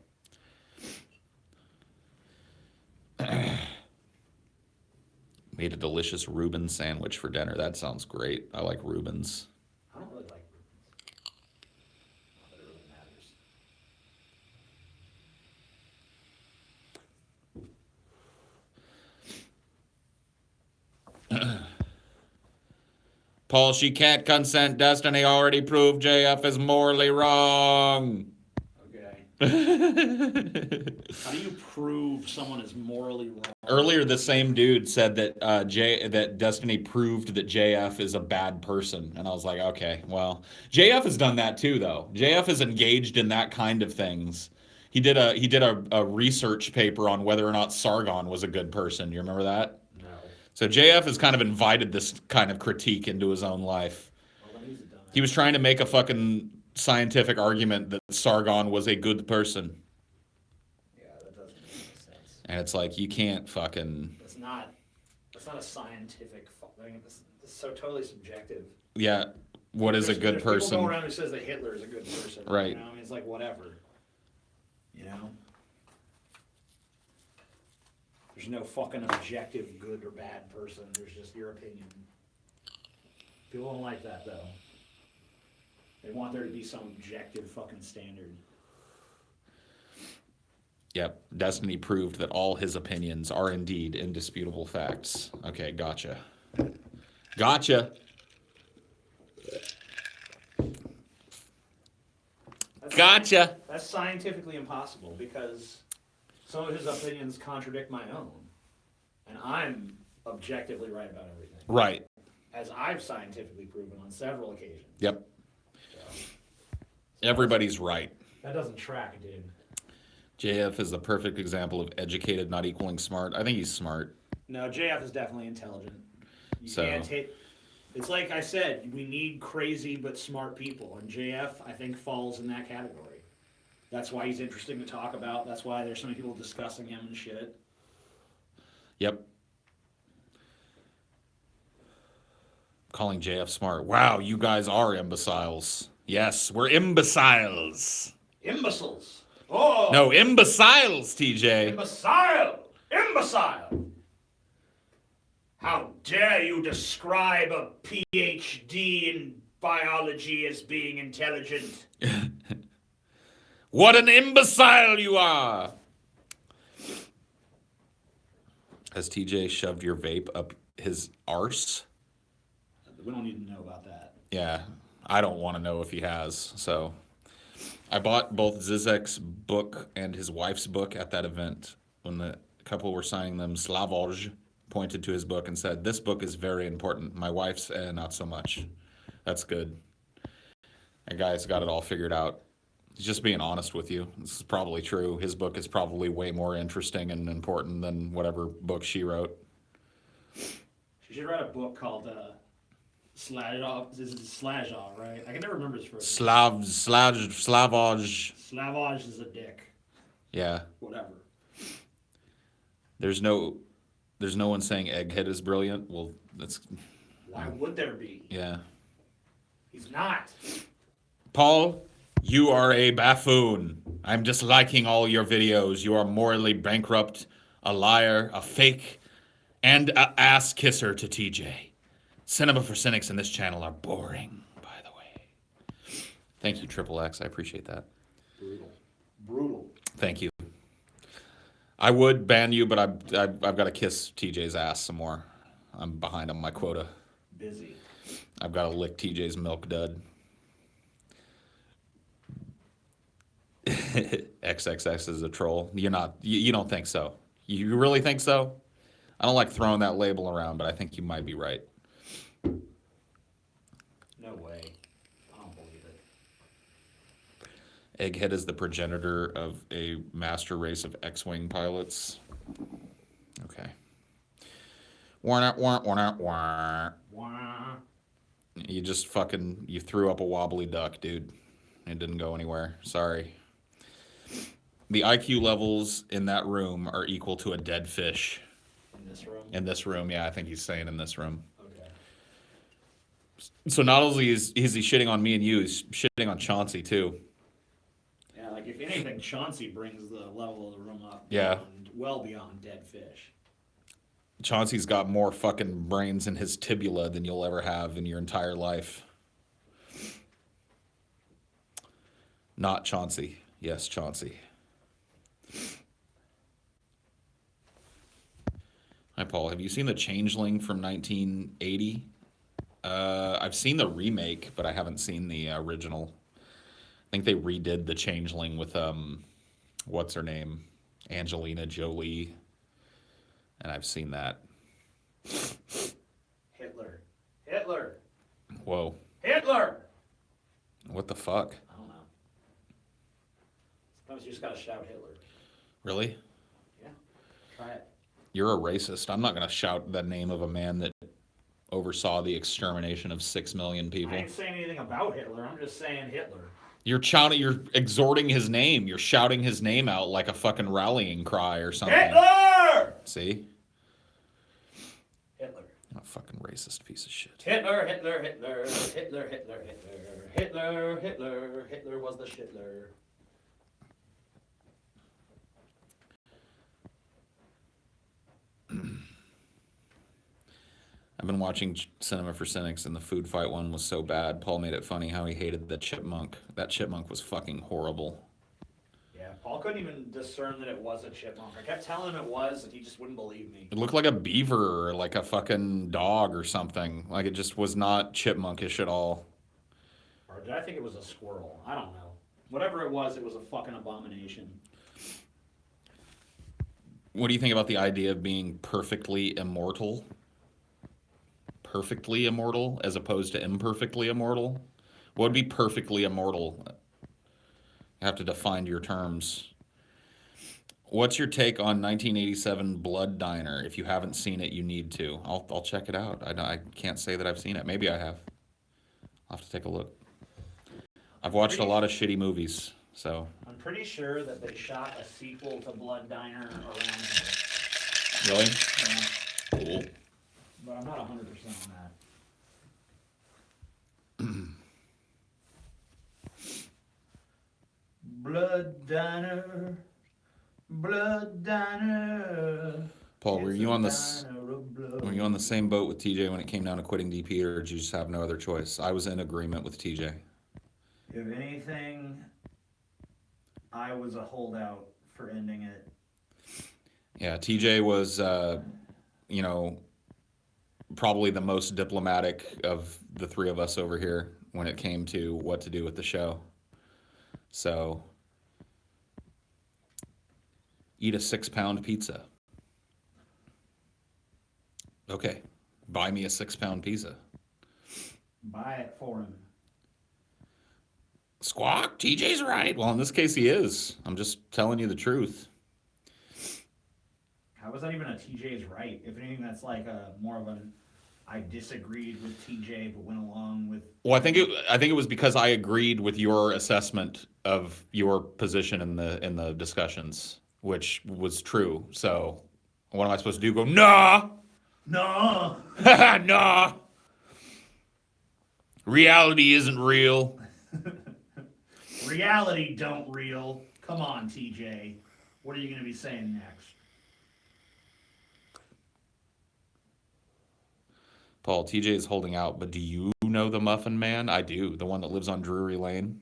Made a delicious Reuben sandwich for dinner. That sounds great. I like Reubens. I don't really like Reubens. Not that it really matters. Paul, she can't consent. Destiny already proved JF is morally wrong. Okay. How do you prove someone is morally wrong? Earlier, the same dude said that that Destiny proved that JF is a bad person, and I was like, okay, well, JF has done that too, though. JF is engaged in that kind of things. He did a research paper on whether or not Sargon was a good person. You remember that? No. So JF has kind of invited this kind of critique into his own life. Well, then he's a dumbass. He was trying to make a fucking scientific argument that Sargon was a good person. Yeah, that doesn't make any sense. And it's like, you can't fucking... That's not a scientific thing. It's so totally subjective. Yeah, what is a good There's person? people go around who says that Hitler is a good person. Right. You know? I mean, it's like, whatever. You know? There's no fucking objective good or bad person. There's just your opinion. People don't like that, though. They want there to be some objective fucking standard. Yep. Destiny proved that all his opinions are indeed indisputable facts. Okay, gotcha. Gotcha. Gotcha. That's scientifically impossible because some of his opinions contradict my own. And I'm objectively right about everything. Right. As I've scientifically proven on several occasions. Yep. So Everybody's right. that doesn't track, dude. JF is the perfect example of educated not equaling smart. I think he's smart. No, JF is definitely intelligent. You So- can't take... It's like I said, we need crazy but smart people. And JF, I think, falls in that category. That's why he's interesting to talk about. That's why there's so many people discussing him and shit. Yep. Calling JF smart. Wow, you guys are imbeciles. Yes, we're imbeciles. Imbeciles. Oh! No, imbeciles, TJ. Imbecile! Imbecile! How dare you describe a PhD in biology as being intelligent? What an imbecile you are! Has TJ shoved your vape up his arse? We don't need to know about that. Yeah, I don't want to know if he has. So, I bought both Zizek's book and his wife's book at that event when the couple were signing them. Slavoj pointed to his book and said, "This book is very important. My wife's not so much." That's good. That guy's got it all figured out. He's just being honest with you. This is probably true. His book is probably way more interesting and important than whatever book she wrote. She should write a book called Slajov. This is Slajov, right? I can never remember his first name. Slavoj. Slavoj is a dick. Yeah. Whatever. There's no one saying Egghead is brilliant. Well, that's... Why would there be? Yeah. He's not. Paul, you are a buffoon. I'm just liking all your videos. You are morally bankrupt, a liar, a fake, and a ass kisser to TJ. Cinema for cynics in this channel are boring, by the way. Thank you, Triple X. I appreciate that. Brutal. Thank you. I would ban you, but I've got to kiss TJ's ass some more. I'm behind on my quota. Busy. I've got to lick TJ's milk dud. XXX is a troll. You're not. You don't think so? You really think so? I don't like throwing that label around, but I think you might be right. No way. I don't believe it. Egghead is the progenitor of a master race of X-Wing pilots. Okay. Wah, wah, wah, wah. Wah. You just fucking, you threw up a wobbly duck, dude. It didn't go anywhere. Sorry. The IQ levels in that room are equal to a dead fish. In this room? In this room, yeah, I think he's saying in this room. Okay. So not only is he shitting on me and you, he's shitting on Chauncey too. Yeah, like if anything, Chauncey brings the level of the room up. Yeah. Well beyond dead fish. Chauncey's got more fucking brains in his tibula than you'll ever have in your entire life. Not Chauncey. Yes, Chauncey. Hi, Paul. Have you seen The Changeling from 1980? I've seen the remake, but I haven't seen the original. I think they redid The Changeling with, what's her name? Angelina Jolie. And I've seen that. Hitler. Hitler. Whoa. Hitler! What the fuck? I don't know. Sometimes you just gotta shout Hitler. Really? Yeah. Try it. You're a racist. I'm not going to shout the name of a man that oversaw the extermination of 6 million people. I ain't saying anything about Hitler. I'm just saying Hitler. You're exhorting his name. You're shouting his name out like a fucking rallying cry or something. Hitler! See? Hitler. Oh, Fucking racist piece of shit. Hitler, Hitler, Hitler, Hitler, Hitler, Hitler, Hitler, Hitler, Hitler was the shitler. I've been watching Cinema for Cynics, and the food fight one was so bad. Paul made it funny how he hated the chipmunk. That chipmunk was fucking horrible. Yeah, Paul couldn't even discern that it was a chipmunk. I kept telling him it was, and he just wouldn't believe me. It looked like a beaver or like a fucking dog or something. Like it just was not chipmunkish at all. Or did I think it was a squirrel? I don't know. Whatever it was a fucking abomination. What do you think about the idea of being perfectly immortal? Perfectly immortal as opposed to imperfectly immortal? What would be perfectly immortal? You have to define your terms. What's your take on 1987 Blood Diner? If you haven't seen it, you need to. I'll check it out. I can't say that I've seen it. Maybe I have. I'll have to take a look. I've watched a lot of shitty movies, so. I'm pretty sure that they shot a sequel to Blood Diner around here. Really? Yeah. Cool. But I'm not 100% on that. Blood Diner, Blood Diner. Paul, were you on the same boat with TJ when it came down to quitting DP, or did you just have no other choice? I was in agreement with TJ. If anything, I was a holdout for ending it. Yeah, TJ was, probably the most diplomatic of the three of us over here when it came to what to do with the show. So, eat a 6-pound pizza. Okay, buy me a 6-pound pizza. Buy it for him. Squawk, TJ's right. Well, in this case, he is. I'm just telling you the truth. How was that even a TJ's right? If anything, that's like a more of an I disagreed with TJ but went along with. Well, I think it was because I agreed with your assessment of your position in the discussions, which was true. So, what am I supposed to do? Go, nah, No. nah. Reality isn't real. Reality don't real. Come on, TJ. What are you going to be saying next? Paul, TJ is holding out, but do you know the Muffin Man? I do. The one that lives on Drury Lane.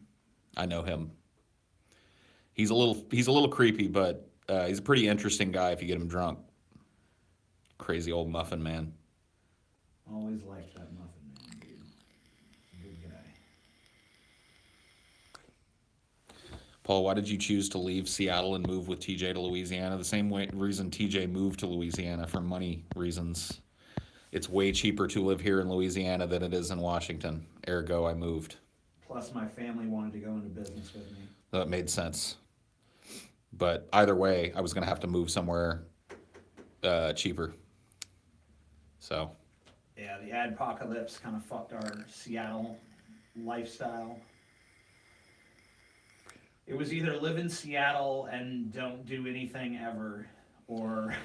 I know him. He's a little creepy, but he's a pretty interesting guy if you get him drunk. Crazy old Muffin Man. Always liked that Muffin Man, dude. Good guy. Paul, why did you choose to leave Seattle and move with TJ to Louisiana? The same reason TJ moved to Louisiana, for money reasons. It's way cheaper to live here in Louisiana than it is in Washington. Ergo, I moved. Plus, my family wanted to go into business with me. That made sense. But either way, I was going to have to move somewhere cheaper. So. Yeah, the adpocalypse kind of fucked our Seattle lifestyle. It was either live in Seattle and don't do anything ever, or,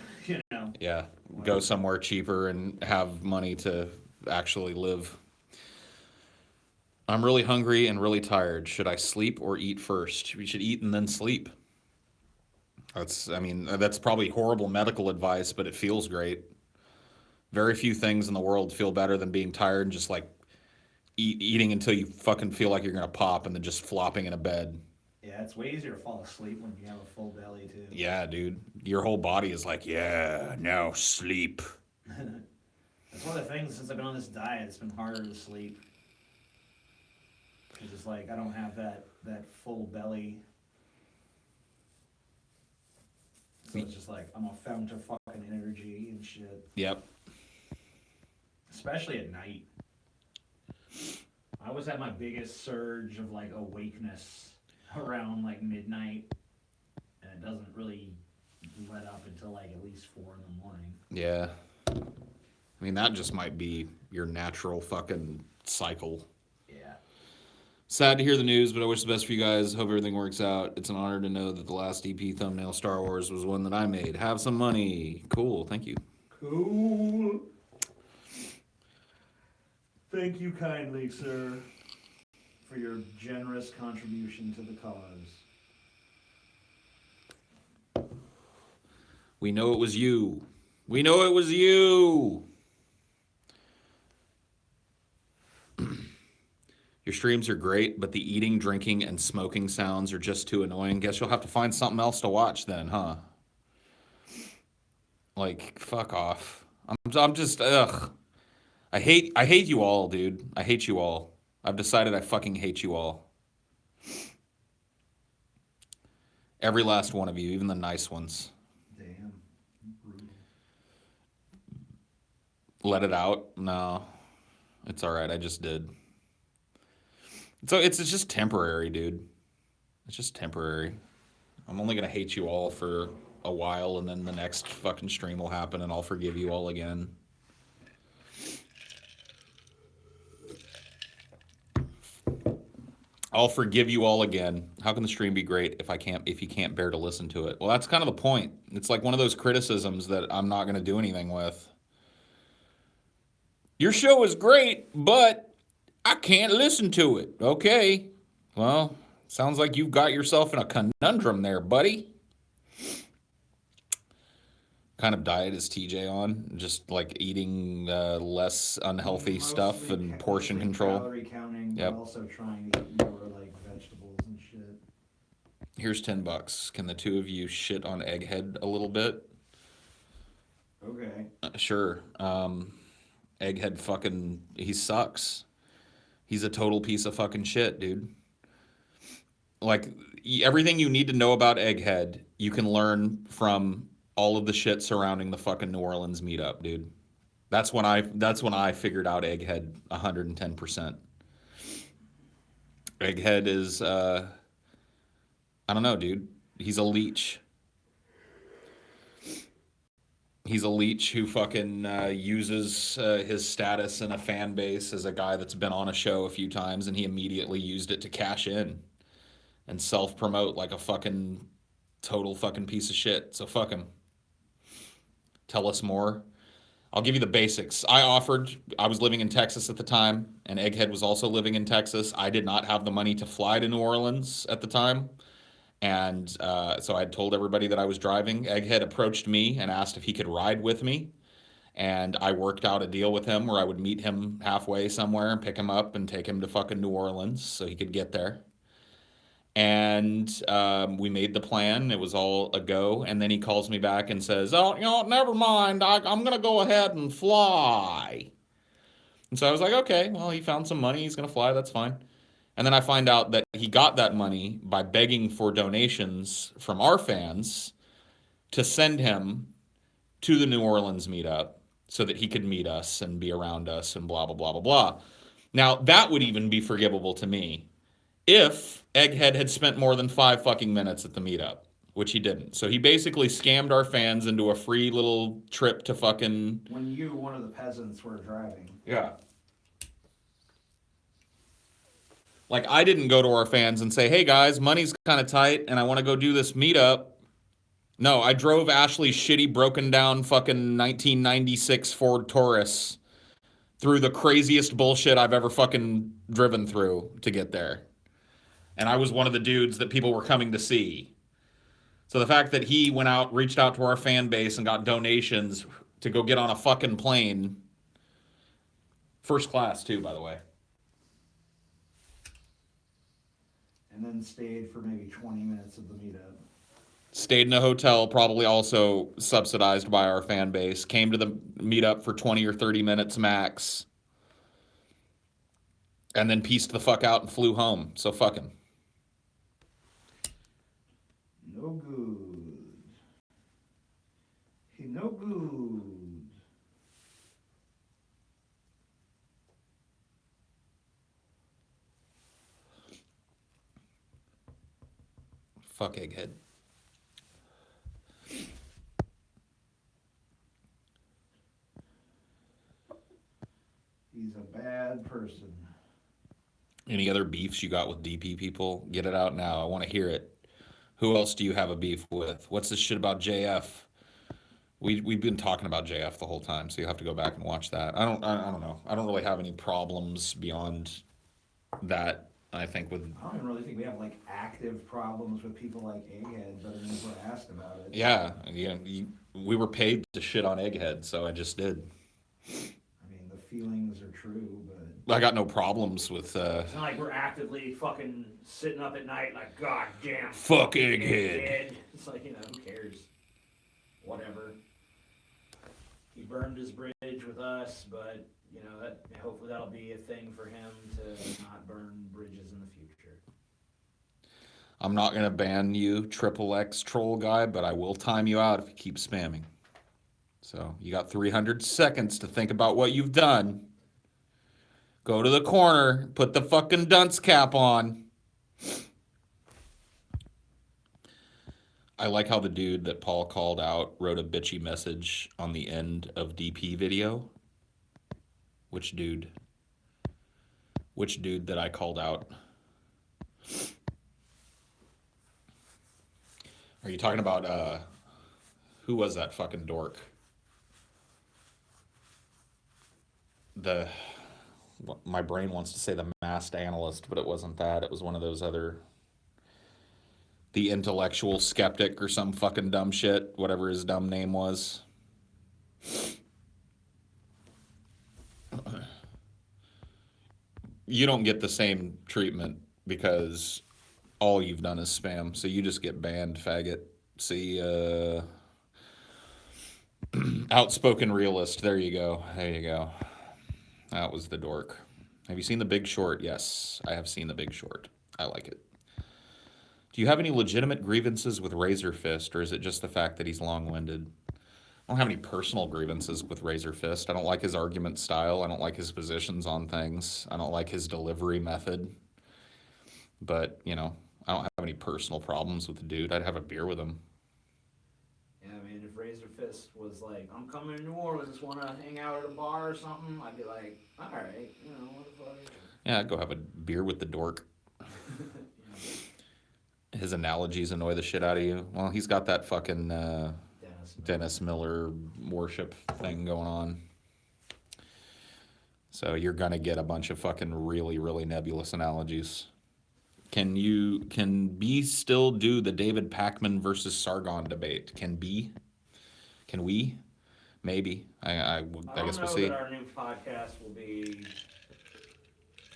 Yeah, go somewhere cheaper and have money to actually live. I'm really hungry and really tired. Should I sleep or eat first? We should eat and then sleep. That's probably horrible medical advice, but it feels great. Very few things in the world feel better than being tired and just like eating until you fucking feel like you're going to pop and then just flopping in a bed. Yeah, it's way easier to fall asleep when you have a full belly, too. Yeah, dude. Your whole body is like, yeah, now sleep. That's one of the things since I've been on this diet, it's been harder to sleep. Because it's like I don't have that full belly. So it's just like I'm a fount of fucking energy and shit. Yep. Especially at night. I was at my biggest surge of like awakeness around like midnight, and it doesn't really let up until like at least 4 in the morning. Yeah. I mean, that just might be your natural fucking cycle. Yeah. Sad to hear the news, but I wish the best for you guys. Hope everything works out. It's an honor to know that the last EP thumbnail Star Wars was one that I made. Have some money. Cool. Thank you. Cool. Thank you kindly, sir, for your generous contribution to the cause. We know it was you. We know it was you. Your streams are great, but the eating, drinking, and smoking sounds are just too annoying. Guess you'll have to find something else to watch then, huh? Like, fuck off. I'm just, ugh. I hate you all, dude. I hate you all. I've decided I fucking hate you all. Every last one of you, even the nice ones. Damn. Brutal. Let it out? No. It's all right. I just did. So it's just temporary, dude. It's just temporary. I'm only going to hate you all for a while, and then the next fucking stream will happen, and I'll forgive you all again. I'll forgive you all again. How can the stream be great if you can't bear to listen to it? Well, that's kind of the point. It's like one of those criticisms that I'm not going to do anything with. Your show is great, but I can't listen to it. Okay. Well, sounds like you've got yourself in a conundrum there, buddy. Kind of diet is TJ on? Just like eating less unhealthy stuff and portion control. Calorie counting, yep. But also trying to eat more like vegetables and shit. Here's $10. Can the two of you shit on Egghead a little bit? Okay. Sure. Egghead fucking, he sucks. He's a total piece of fucking shit, dude. Like, everything you need to know about Egghead, you can learn from all of the shit surrounding the fucking New Orleans meetup, dude. That's when I figured out Egghead 110%. Egghead is, I don't know, dude. He's a leech. He's a leech who fucking uses his status in a fan base as a guy that's been on a show a few times, and he immediately used it to cash in and self-promote like a fucking total fucking piece of shit. So fuck him. Tell us more. I'll give you the basics. I was living in Texas at the time, and Egghead was also living in Texas. I did not have the money to fly to New Orleans at the time. And so I told everybody that I was driving. Egghead approached me and asked if he could ride with me. And I worked out a deal with him where I would meet him halfway somewhere and pick him up and take him to fucking New Orleans so he could get there. And we made the plan. It was all a go. And then he calls me back and says, oh, never mind. I'm going to go ahead and fly. And so I was like, okay, well, he found some money. He's going to fly. That's fine. And then I find out that he got that money by begging for donations from our fans to send him to the New Orleans meetup so that he could meet us and be around us and blah, blah, blah, blah, blah. Now, that would even be forgivable to me if Egghead had spent more than 5 fucking minutes at the meetup, which he didn't. So he basically scammed our fans into a free little trip to fucking... When you, one of the peasants, were driving. Yeah. Like, I didn't go to our fans and say, hey, guys, money's kind of tight, and I want to go do this meetup. No, I drove Ashley's shitty, broken-down fucking 1996 Ford Taurus through the craziest bullshit I've ever fucking driven through to get there. And I was one of the dudes that people were coming to see. So the fact that he went out, reached out to our fan base and got donations to go get on a fucking plane. First class, too, by the way. And then stayed for maybe 20 minutes of the meetup. Stayed in a hotel, probably also subsidized by our fan base. Came to the meetup for 20 or 30 minutes max. And then pieced the fuck out and flew home. So fuck him. No good. He no good. Fuck Egghead. He's a bad person. Any other beefs you got with DP people? Get it out now. I want to hear it. Who else do you have a beef with? What's this shit about JF? we've been talking about JF the whole time, so you have to go back and watch that. I don't know. I don't really have any problems beyond that. I think with I don't even really think we have like active problems with people like Egghead, but I mean, if we're asked about it. we were paid to shit on Egghead, so I just did. I mean, the feelings are true, but I got no problems with It's not like we're actively fucking sitting up at night like, God damn. fuck Egghead. It's like, who cares? Whatever. He burned his bridge with us, but, hopefully that'll be a thing for him to not burn bridges in the future. I'm not gonna ban you, Triple X troll guy, but I will time you out if you keep spamming. So you got 300 seconds to think about what you've done. Go to the corner, put the fucking dunce cap on. I like how the dude that Paul called out wrote a bitchy message on the end of DP video. Which dude? Which dude that I called out? Are you talking about, who was that fucking dork? My brain wants to say the masked analyst, but it wasn't that. It was one of those other, the intellectual skeptic or some fucking dumb shit, whatever his dumb name was. You don't get the same treatment because all you've done is spam, so you just get banned, faggot. See, outspoken realist. There you go. There you go. That was the dork. Have you seen The Big Short? Yes, I have seen The Big Short. I like it. Do you have any legitimate grievances with Razor Fist, or is it just the fact that he's long-winded? I don't have any personal grievances with Razor Fist. I don't like his argument style. I don't like his positions on things. I don't like his delivery method. But, I don't have any personal problems with the dude. I'd have a beer with him. Yeah, I mean, if Razor Fist was like, I'm coming to New Orleans, want to hang out at a bar or something, I'd be like, all right, what the fuck? Yeah, I'd go have a beer with the dork. His analogies annoy the shit out of you. Well, he's got that fucking Dennis Miller worship thing going on. So you're gonna get a bunch of fucking really, really nebulous analogies. Can B still do the David Pakman versus Sargon debate? Can we? Maybe. I guess we'll see. I don't know that our new podcast will be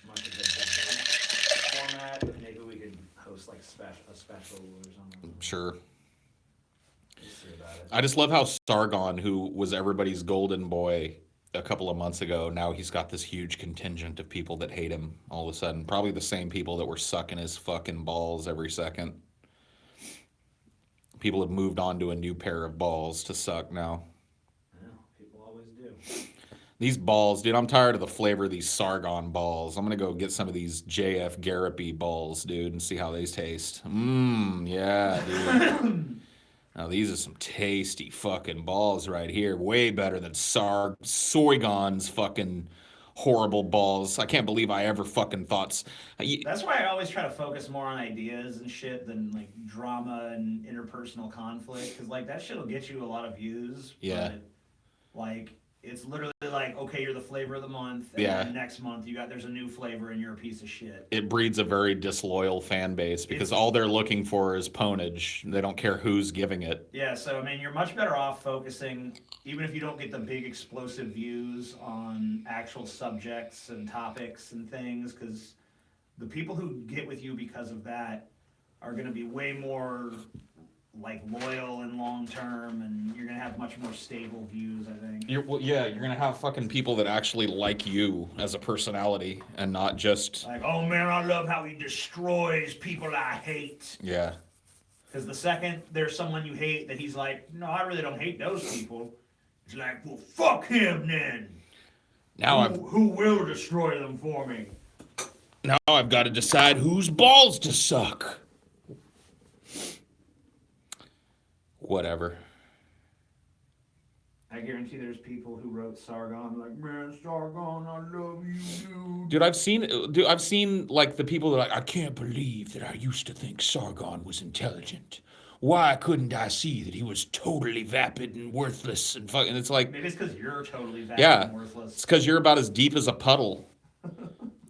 much of a different format, but maybe we could host like a special or something. Sure. We'll see about it. I just love how Sargon, who was everybody's golden boy a couple of months ago, now he's got this huge contingent of people that hate him all of a sudden. Probably the same people that were sucking his fucking balls every second. People have moved on to a new pair of balls to suck now. I know, people always do. These balls, dude, I'm tired of the flavor of these Sargon balls. I'm going to go get some of these JF Garripy balls, dude, and see how they taste. Yeah, dude. Now, these are some tasty fucking balls right here. Way better than Sargon's fucking horrible balls. I can't believe I ever fucking thought... that's why I always try to focus more on ideas and shit than like drama and interpersonal conflict, because like that shit will get you a lot of views. Yeah. But, like, it's literally like, okay, you're the flavor of the month, and Yeah. then next month there's a new flavor and you're a piece of shit. It breeds a very disloyal fan base because all they're looking for is ponage. They don't care who's giving it. Yeah, so I mean, you're much better off focusing, even if you don't get the big explosive views on actual subjects and topics and things, because the people who get with you because of that are going to be way more like loyal and long term, and you're gonna have much more stable views, I think. You're gonna have fucking people that actually like you as a personality and not just like, oh man, I love how he destroys people I hate. Yeah. Because the second there's someone you hate that he's like, no, I really don't hate those people. It's like, well, fuck him then. Now who will destroy them for me? Now I've got to decide whose balls to suck. Whatever. I guarantee there's people who wrote Sargon like, man, Sargon, I love you, dude. Dude, I've seen like the people that are like, I can't believe that I used to think Sargon was intelligent. Why couldn't I see that he was totally vapid and worthless and fucking? It's like, Maybe it's because you're totally vapid yeah, and worthless. it's because you're about as deep as a puddle,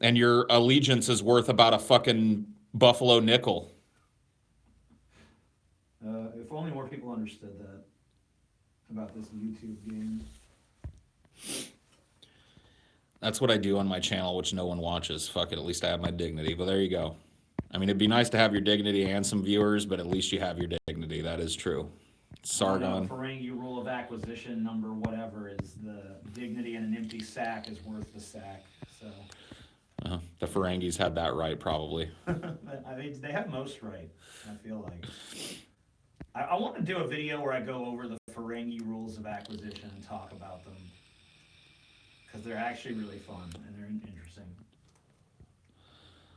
and your allegiance is worth about a fucking buffalo nickel. If only more people understood that about this YouTube game. That's what I do on my channel, which no one watches. Fuck it, at least I have my dignity. But there you go. I mean, it'd be nice to have your dignity and some viewers, but at least you have your dignity. That is true. Sargon. Ferengi rule of acquisition number whatever is the dignity in an empty sack is worth the sack. So The Ferengis had that right, probably. I mean, they have most right, I feel like. I want to do a video where I go over the Ferengi rules of acquisition and talk about them. Because they're actually really fun and they're interesting.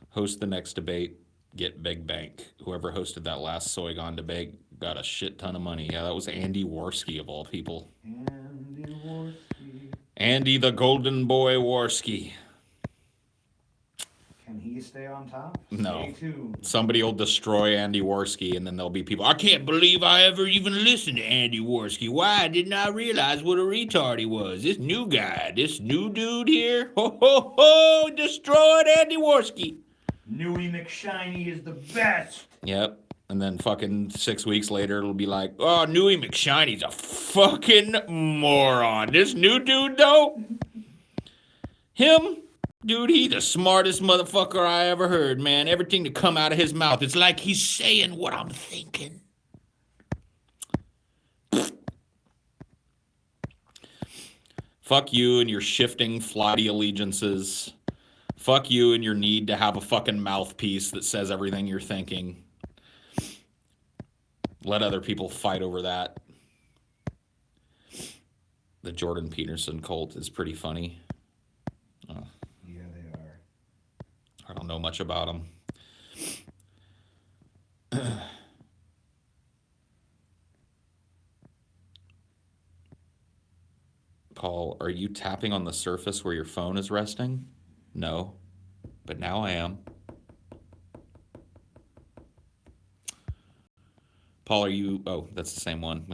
Host the next debate, get big bank. Whoever hosted that last Soygon debate got a shit ton of money. Yeah, that was Andy Worski of all people. Andy Worski. Andy the Golden Boy Worski. Can he stay on top? No. Stay tuned. Somebody will destroy Andy Worski, and then there'll be people, I can't believe I ever even listened to Andy Worski. Why didn't I realize what a retard he was? This new guy, this new dude here, ho, ho, ho, destroyed Andy Worski. Newey McShiny is the best. Yep. And then fucking 6 weeks later, it'll be like, oh, Newey McShiny's a fucking moron. This new dude, though, him, dude, he the smartest motherfucker I ever heard, man. Everything that come out of his mouth, it's like he's saying what I'm thinking. Fuck you and your shifting, flighty allegiances. Fuck you and your need to have a fucking mouthpiece that says everything you're thinking. Let other people fight over that. The Jordan Peterson cult is pretty funny. Oh. Yeah, they are. I don't know much about them. Paul, are you tapping on the surface where your phone is resting? No, but now I am. Paul, are you... Oh, that's the same one.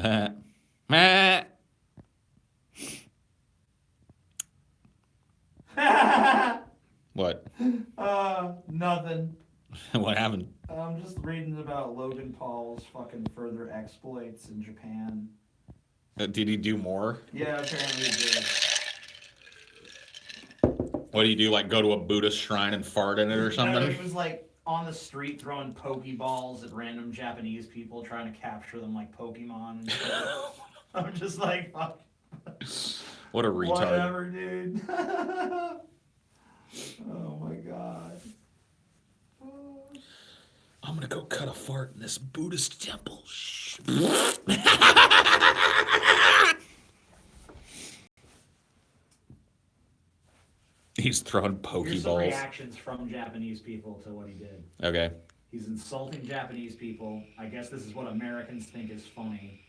What? Nothing. What happened? I'm just reading about Logan Paul's fucking further exploits in Japan. Did he do more? Yeah, apparently he did. What do you do, like go to a Buddhist shrine and fart in it or something? No, he was like on the street throwing Pokeballs at random Japanese people, trying to capture them like Pokemon and stuff. I'm just like, fuck. What a retard. Whatever, dude. Oh my god. I'm gonna go cut a fart in this Buddhist temple. He's throwing Here's some Pokeballs. reactions from Japanese people to what he did. Okay. He's insulting Japanese people. I guess this is what Americans think is funny.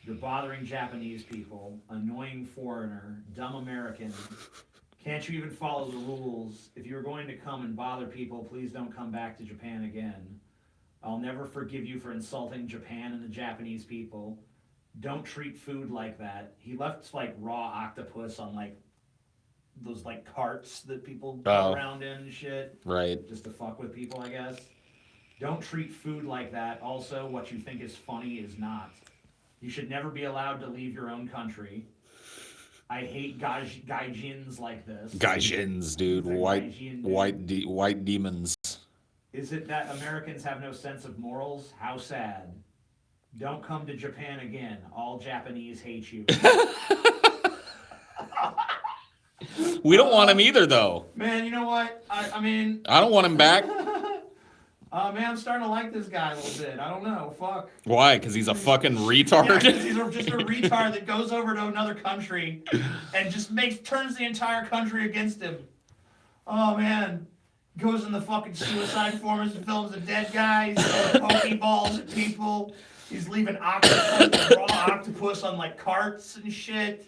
You're bothering Japanese people, annoying foreigner, dumb American. Can't you even follow the rules? If you're going to come and bother people, please don't come back to Japan again. I'll never forgive you for insulting Japan and the Japanese people. Don't treat food like that. He left like raw octopus on like those like carts that people go around in and shit. Right. Just to fuck with people, I guess. Don't treat food like that. Also, what you think is funny is not. You should never be allowed to leave your own country. I hate gaijins like this. Gaijins, dude. White demons. Is it that Americans have no sense of morals? How sad. Don't come to Japan again. All Japanese hate you. We don't want him either, though. Man, you know what? I mean... I don't want him back. Man, I'm starting to like this guy a little bit. I don't know. Fuck. Why? Because he's a fucking retard? Yeah, because he's just a retard that goes over to another country and just turns the entire country against him. Oh, man. Goes in the fucking suicide forest and films a dead guy. He's throwing Pokeballs at people. He's leaving raw octopus on, like, carts and shit.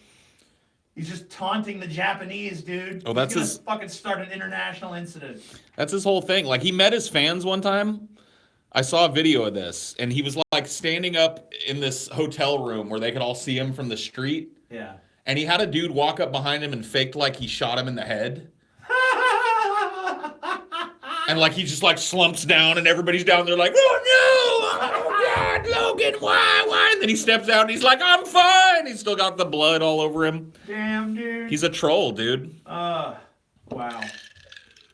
He's just taunting the Japanese, dude. Oh, that's He's gonna fucking start an international incident. That's his whole thing. Like, he met his fans one time. I saw a video of this, and he was like standing up in this hotel room where they could all see him from the street. Yeah. And he had a dude walk up behind him and faked like he shot him in the head. And like he just like slumps down and everybody's down there like, oh no, oh God, Logan, why? And then he steps out and he's like, I'm fine. He's still got the blood all over him. Damn, dude. He's a troll, dude. Wow.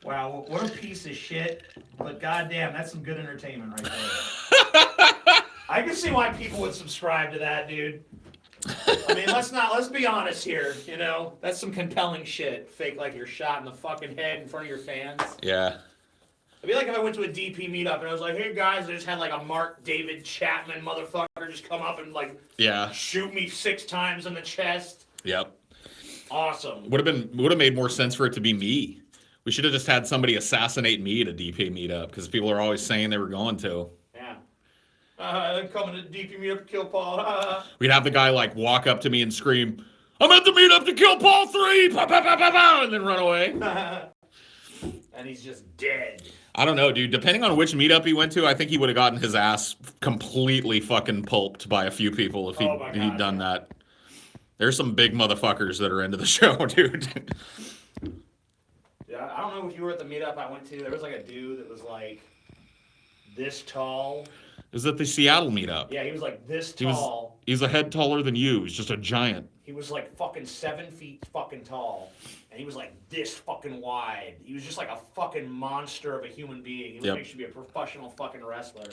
Wow, what a piece of shit. But goddamn, that's some good entertainment right there. I can see why people would subscribe to that, dude. I mean, let's be honest here, you know? That's some compelling shit. Fake like you're shot in the fucking head in front of your fans. Yeah. It'd be like if I went to a DP meetup and I was like, hey guys, I just had like a Mark David Chapman motherfucker just come up and like shoot me 6 times in the chest. Yep. Awesome. Would have made more sense for it to be me. We should have just had somebody assassinate me at a DP meetup because people are always saying they were going to. Yeah. I'm coming to DP meetup to kill Paul. We'd have the guy like walk up to me and scream, I'm at the meetup to kill Paul 3! Pow, pow, pow, pow, pow, and then run away. And he's just dead. I don't know, dude. Depending on which meetup he went to, I think he would have gotten his ass completely fucking pulped by a few people if he'd done that. There's some big motherfuckers that are into the show, dude. Yeah, I don't know if you were at the meetup I went to. There was like a dude that was like this tall. It was at the Seattle meetup. Yeah, he was like this tall. He's a head taller than you. He's just a giant. He was like fucking 7 feet fucking tall. And he was like this fucking wide. He was just like a fucking monster of a human being. He looked like he should be a professional fucking wrestler.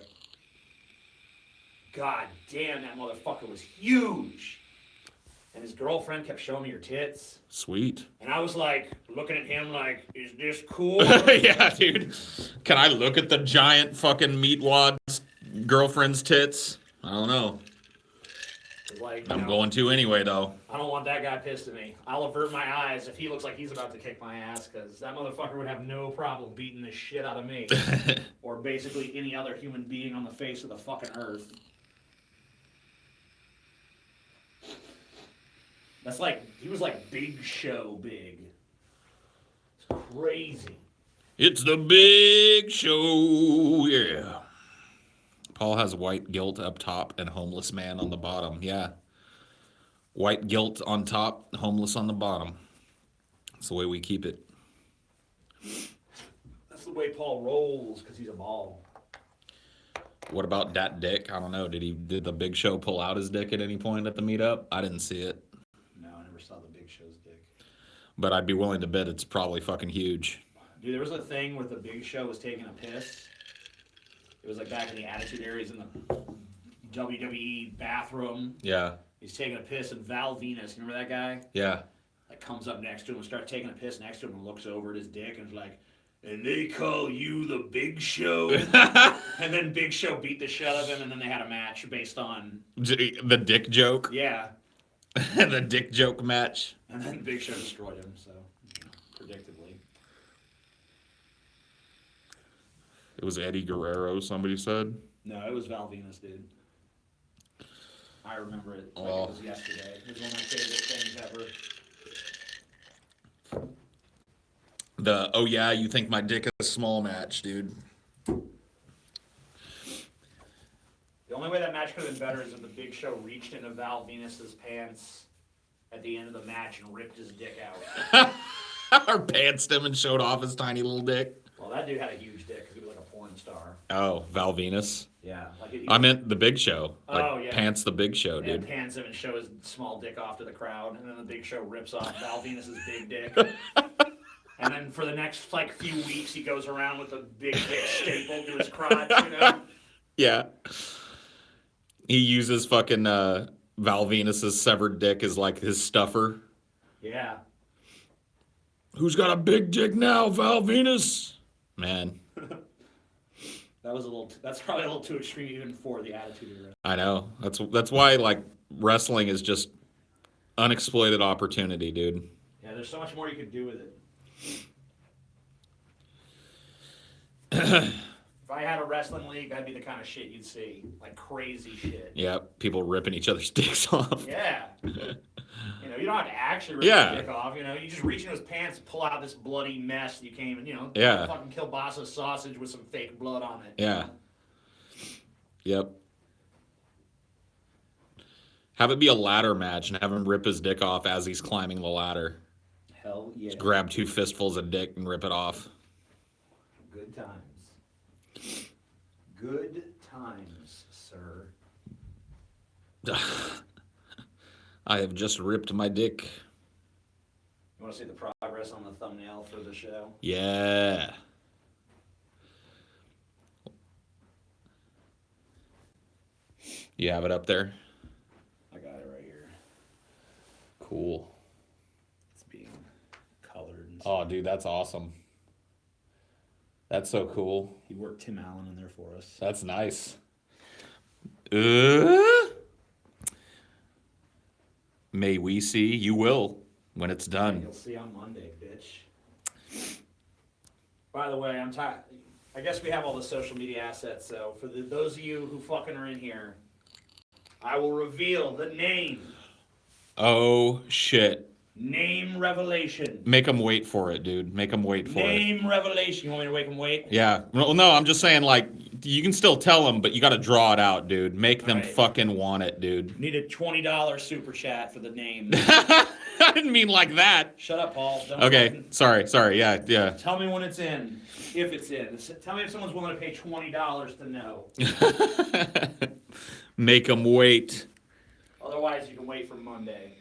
God damn, that motherfucker was huge. And his girlfriend kept showing me her tits. Sweet. And I was like, looking at him like, is this cool? Yeah, dude. Can I look at the giant fucking meatwad's girlfriend's tits? I don't know. Like, I'm going to anyway, though. I don't want that guy pissed at me. I'll avert my eyes if he looks like he's about to kick my ass, because that motherfucker would have no problem beating the shit out of me. Or basically any other human being on the face of the fucking earth. That's like, he was like Big Show big. It's crazy. It's the big show, yeah. Paul has white guilt up top and homeless man on the bottom. Yeah. White guilt on top, homeless on the bottom. That's the way we keep it. That's the way Paul rolls, because he's a ball. What about that dick? I don't know. Did the Big Show pull out his dick at any point at the meetup? I didn't see it. No, I never saw the Big Show's dick. But I'd be willing to bet it's probably fucking huge. Dude, there was a thing where the Big Show was taking a piss. It was like back in the Attitude Areas in the WWE bathroom. Yeah. He's taking a piss, and Val Venus, remember that guy? Yeah. Like comes up next to him and starts taking a piss next to him and looks over at his dick and is like, and they call you the Big Show? And then Big Show beat the shit out of him, and then they had a match based on... The dick joke? Yeah. The dick joke match. And then Big Show destroyed him, so, predictably. It was Eddie Guerrero, somebody said. No, it was Val Venus, dude. I remember it like it was yesterday. It was one of my favorite things ever. The, oh yeah, you think my dick is small match, dude. The only way that match could have been better is if the Big Show reached into Val Venus's pants at the end of the match and ripped his dick out. Or pantsed him and showed off his tiny little dick. Well, that dude had a huge dick because he was like a porn star. Oh, Val Venus? Yeah. I meant the Big Show. Like, oh, yeah. Pants the Big Show, dude. And pans him and shows his small dick off to the crowd, and then the Big Show rips off Val Venus's big dick. And then for the next, like, few weeks, he goes around with a big dick stapled to his crotch, you know? Yeah. He uses fucking Val Venus's severed dick as, like, his stuffer. Yeah. Who's got a big dick now, Val Venus? Man. That's probably a little too extreme even for the Attitude Era. I know. That's why, like, wrestling is just unexploited opportunity, dude. Yeah, there's so much more you could do with it. If I had a wrestling league, that'd be the kind of shit you'd see. Like crazy shit. Yeah, people ripping each other's dicks off. Yeah. You know, you don't have to actually rip your dick off, you know. You just reach into his pants and pull out this bloody mess you came and, you know, fucking kielbasa sausage with some fake blood on it. Yeah. Yep. Have it be a ladder match and have him rip his dick off as he's climbing the ladder. Hell yeah. Just grab 2 fistfuls of dick and rip it off. Good times. Good times, sir. I have just ripped my dick. You want to see the progress on the thumbnail for the show? Yeah. You have it up there? I got it right here. Cool. It's being colored and Oh, stuff. dude, that's awesome. That's so cool. He worked Tim Allen in there for us. That's nice. May we see? You will when it's done. You'll see on Monday, bitch. By the way, I'm tired. I guess we have all the social media assets, so for those of you who fucking are in here, I will reveal the name. Oh, shit. Name revelation. Make them wait for it, dude. Make them wait for it. Name revelation. You want me to make them wait? Yeah. Well, no, I'm just saying, like, you can still tell them, but you got to draw it out, dude. Make them Alright. fucking want it, dude. Need a $20 super chat for the name. I didn't mean like that. Shut up, Paul. Don't Okay. fucking- Sorry. Yeah. Tell me when it's in. If it's in. Tell me if someone's willing to pay $20 to know. Make them wait. Otherwise, you can wait for Monday.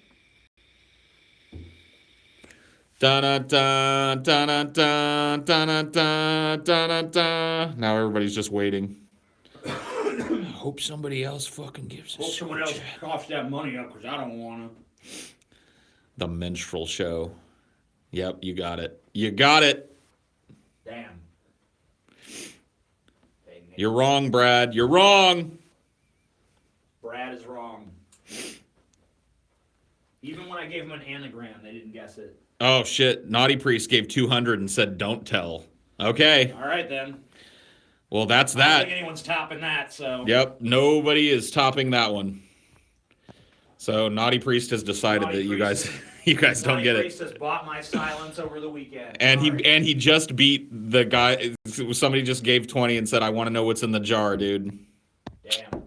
Dun-dun-dun, dun-dun-dun, dun-dun-dun, dun-dun-dun. Now everybody's just waiting. I hope somebody else fucking gives a Hope someone super else chat. coughs that money up because I don't want to. The Minstrel Show. Yep, you got it. You got it. Damn. You're wrong, Brad. You're wrong. Brad is wrong. Even when I gave him an anagram, they didn't guess it. Oh, shit. Naughty Priest gave 200 and said, don't tell. Okay. All right, then. Well, that's I don't that. think anyone's topping that, so. Yep. Nobody is topping that one. So Naughty Priest has decided Naughty that you Priest guys you guys don't get Priest it. has bought my silence over the weekend. And Sorry. he just beat the guy. Somebody just gave 20 and said, I want to know what's in the jar, dude. Damn.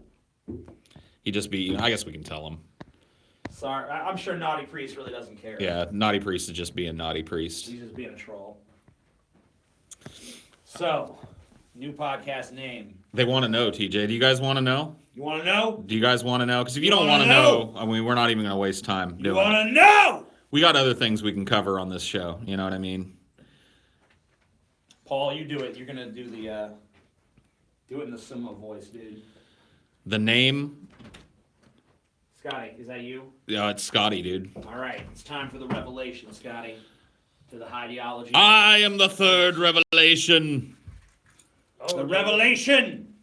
He just beat you. I guess we can tell him. Sorry. I'm sure Naughty Priest really doesn't care. Yeah, Naughty Priest is just being Naughty Priest. He's just being a troll. So, new podcast name. They want to know, TJ. Do you guys want to know? You want to know? Do you guys want to know? Because if you You don't want wanna to know? know, I mean, we're not even going to waste time You doing want it. to know? We got other things we can cover on this show. You know what I mean? Paul, you do it. You're going to do the, do it in the sumo voice, dude. The name, Scotty, is that you? it's Scotty, dude. All right. It's time for the revelation, Scotty. To the Highdeology. I am the third revelation. The revelation!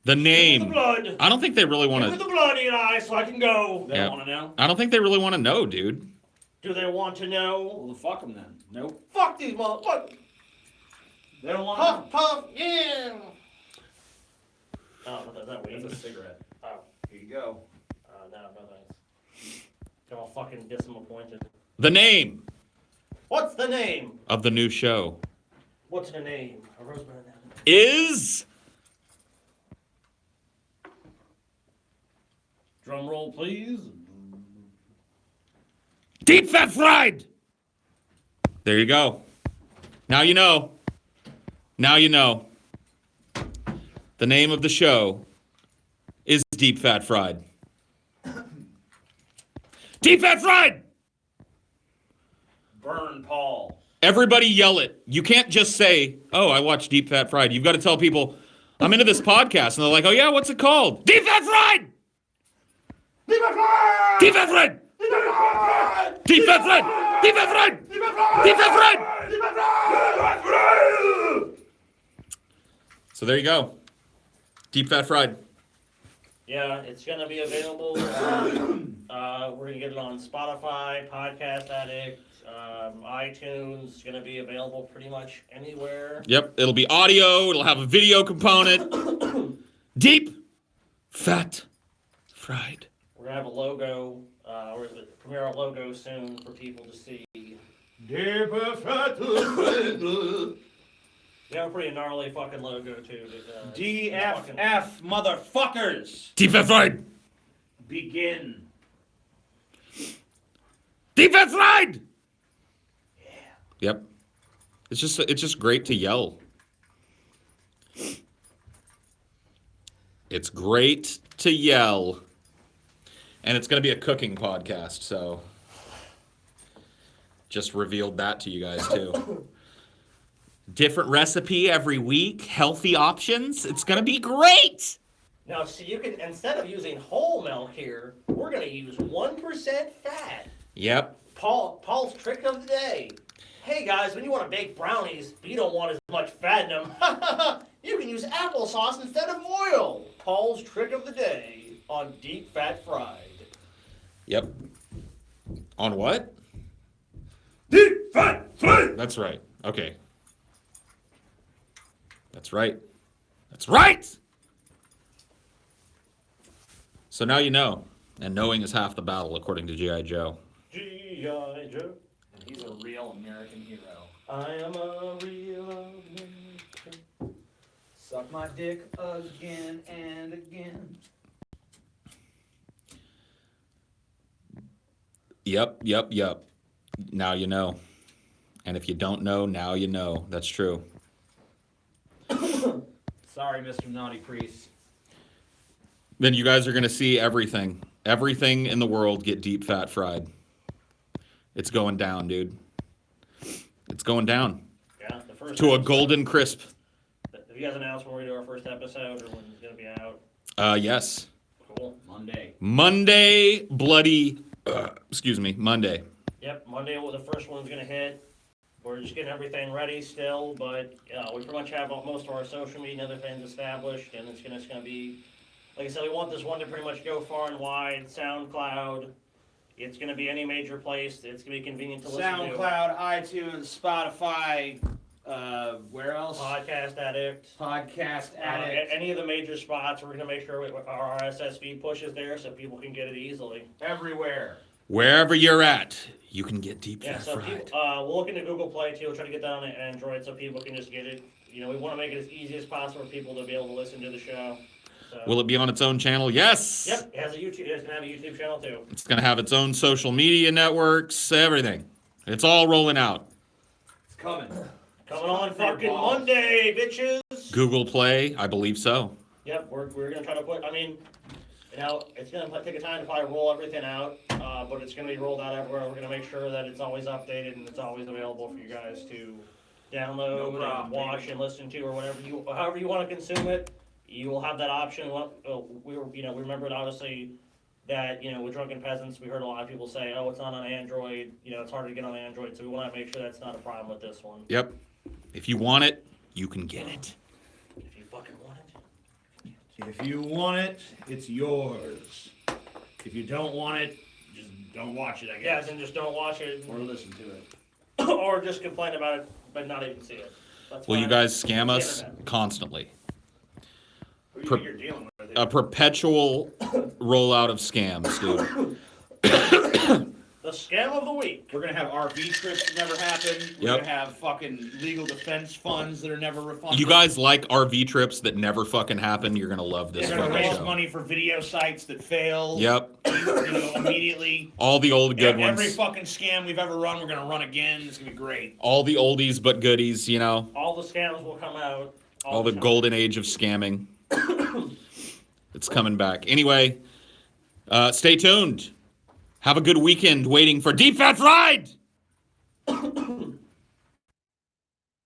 The Give name. me the blood. I don't think they really want Give me to. the blood, Eli, so I can go. They Yeah. don't want to know. I don't think they really want to know, dude. Do they want to know? Well, fuck them then. Nope. Fuck these motherfuckers. They don't want to know. Puff, yeah. Oh, that weed. That's a cigarette. Oh, Here you go. no thanks. I'm all fucking disappointed. The name What's the name? of the new show What's the name? A rosebud. is Drum roll, please. Deep Fat Fried. There you go. Now you know. Now you know. The name of the show is Deep Fat Fried. Deep Fat Fried! Burn Paul. Everybody yell it. You can't just say, oh, I watch Deep Fat Fried. You've got to tell people, I'm into this podcast. And they're like, oh, yeah, what's it called? Deep Fat Fried! Deep Fat Fried! Deep Fat Fried! Deep Fat Fried! Deep Fat Fried! Deep Fat Fried! Deep Fat Fried! Deep Fat Fried! Deep Fat Fried! So there you go. Deep Fat Fried. Yeah, it's gonna be available. We're gonna get it on Spotify, Podcast Addict, iTunes. It's gonna be available pretty much anywhere. Yep, it'll be audio. It'll have a video component. Deep Fat Fried. We're gonna have a logo. We're gonna premiere a logo soon for people to see. Deep Fat Fried! We have a pretty gnarly fucking logo too. DFF motherfuckers! Deep Fat Fried. Begin. Defense line! Yeah. Yep. It's just great to yell. It's great to yell. And it's going to be a cooking podcast, so just revealed that to you guys too. Different recipe every week, healthy options. It's going to be great. Now, see, you can, instead of using whole milk here, we're going to use 1% fat. Yep. Paul's trick of the day. Hey guys, when you want to bake brownies, but you don't want as much fat in them, you can use applesauce instead of oil. Paul's trick of the day on deep fat fried. Yep. On what? Deep fat fried. That's right. Okay. That's right. That's right! So now you know. And knowing is half the battle, according to G.I. Joe. G.I. Joe. And he's a real American hero. I am a real American. Suck my dick again and again. Yep. Now you know. And if you don't know, now you know. That's true. Sorry, Mr. Naughty Priest. Then you guys are going to see everything. Everything in the world get deep fat fried. It's going down, dude. It's going down. Yeah, the first To a episode. golden crisp. Have you guys announced when we're going to do our first episode or when it's going to be out? Yes. Cool. Monday. Monday. Yep, Monday the first one's going to hit. We're just getting everything ready still, but we pretty much have most of our social media and other things established, and it's going to be, like I said, we want this one to pretty much go far and wide. SoundCloud, it's going to be any major place. It's going to be convenient to listen to. SoundCloud, iTunes, Spotify, where else? Podcast Addict. Podcast Addict. Any of the major spots, we're going to make sure our RSS feed pushes there so people can get it easily. Everywhere. Wherever you're at, you can get deep Yeah, fat so fried. we'll look into Google Play too. We'll try to get that on Android so people can just get it. You know, we want to make it as easy as possible for people to be able to listen to the show. So. Will it be on its own channel? Yes. Yep, it has a YouTube. It's gonna have a YouTube channel too. It's going to have its own social media networks, everything. It's all rolling out. It's coming. Coming on for your fucking balls. Monday, bitches. Google Play, I believe so. Yep, we're gonna try to put. I mean, you know, it's gonna take a time to probably roll everything out, but it's gonna be rolled out everywhere. We're gonna make sure that it's always updated and it's always available for you guys to download No problem, and watch baby. and listen to, or however you want to consume it. You will have that option. We remembered obviously that with Drunken Peasants, we heard a lot of people say, "Oh, it's not on Android. It's harder to get on Android." So we want to make sure that's not a problem with this one. Yep. If you want it, you can get it. If you fucking want it. If you want it, it's yours. If you don't want it, just don't watch it, I Yeah, guess. then just don't watch it, Or listen to it. or just complain about it, but not even see it. That's Will you fine. guys scam It's us the internet. constantly? Who do you per- think you're dealing with? A perpetual rollout of scams, dude. The scam of the week. We're going to have RV trips that never happen. We're Yep. going to have fucking legal defense funds that are never refunded. You guys like RV trips that never fucking happen? You're going to love this We're going to fucking raise show. money for video sites that fail. Yep. Immediately. All the old good Every ones. fucking scam we've ever run, we're going to run again. It's going to be great. All the oldies but goodies, All the scams will come out. All the time. golden age of scamming. It's coming back. Anyway, stay tuned. Have a good weekend waiting for Deep Fat Fried!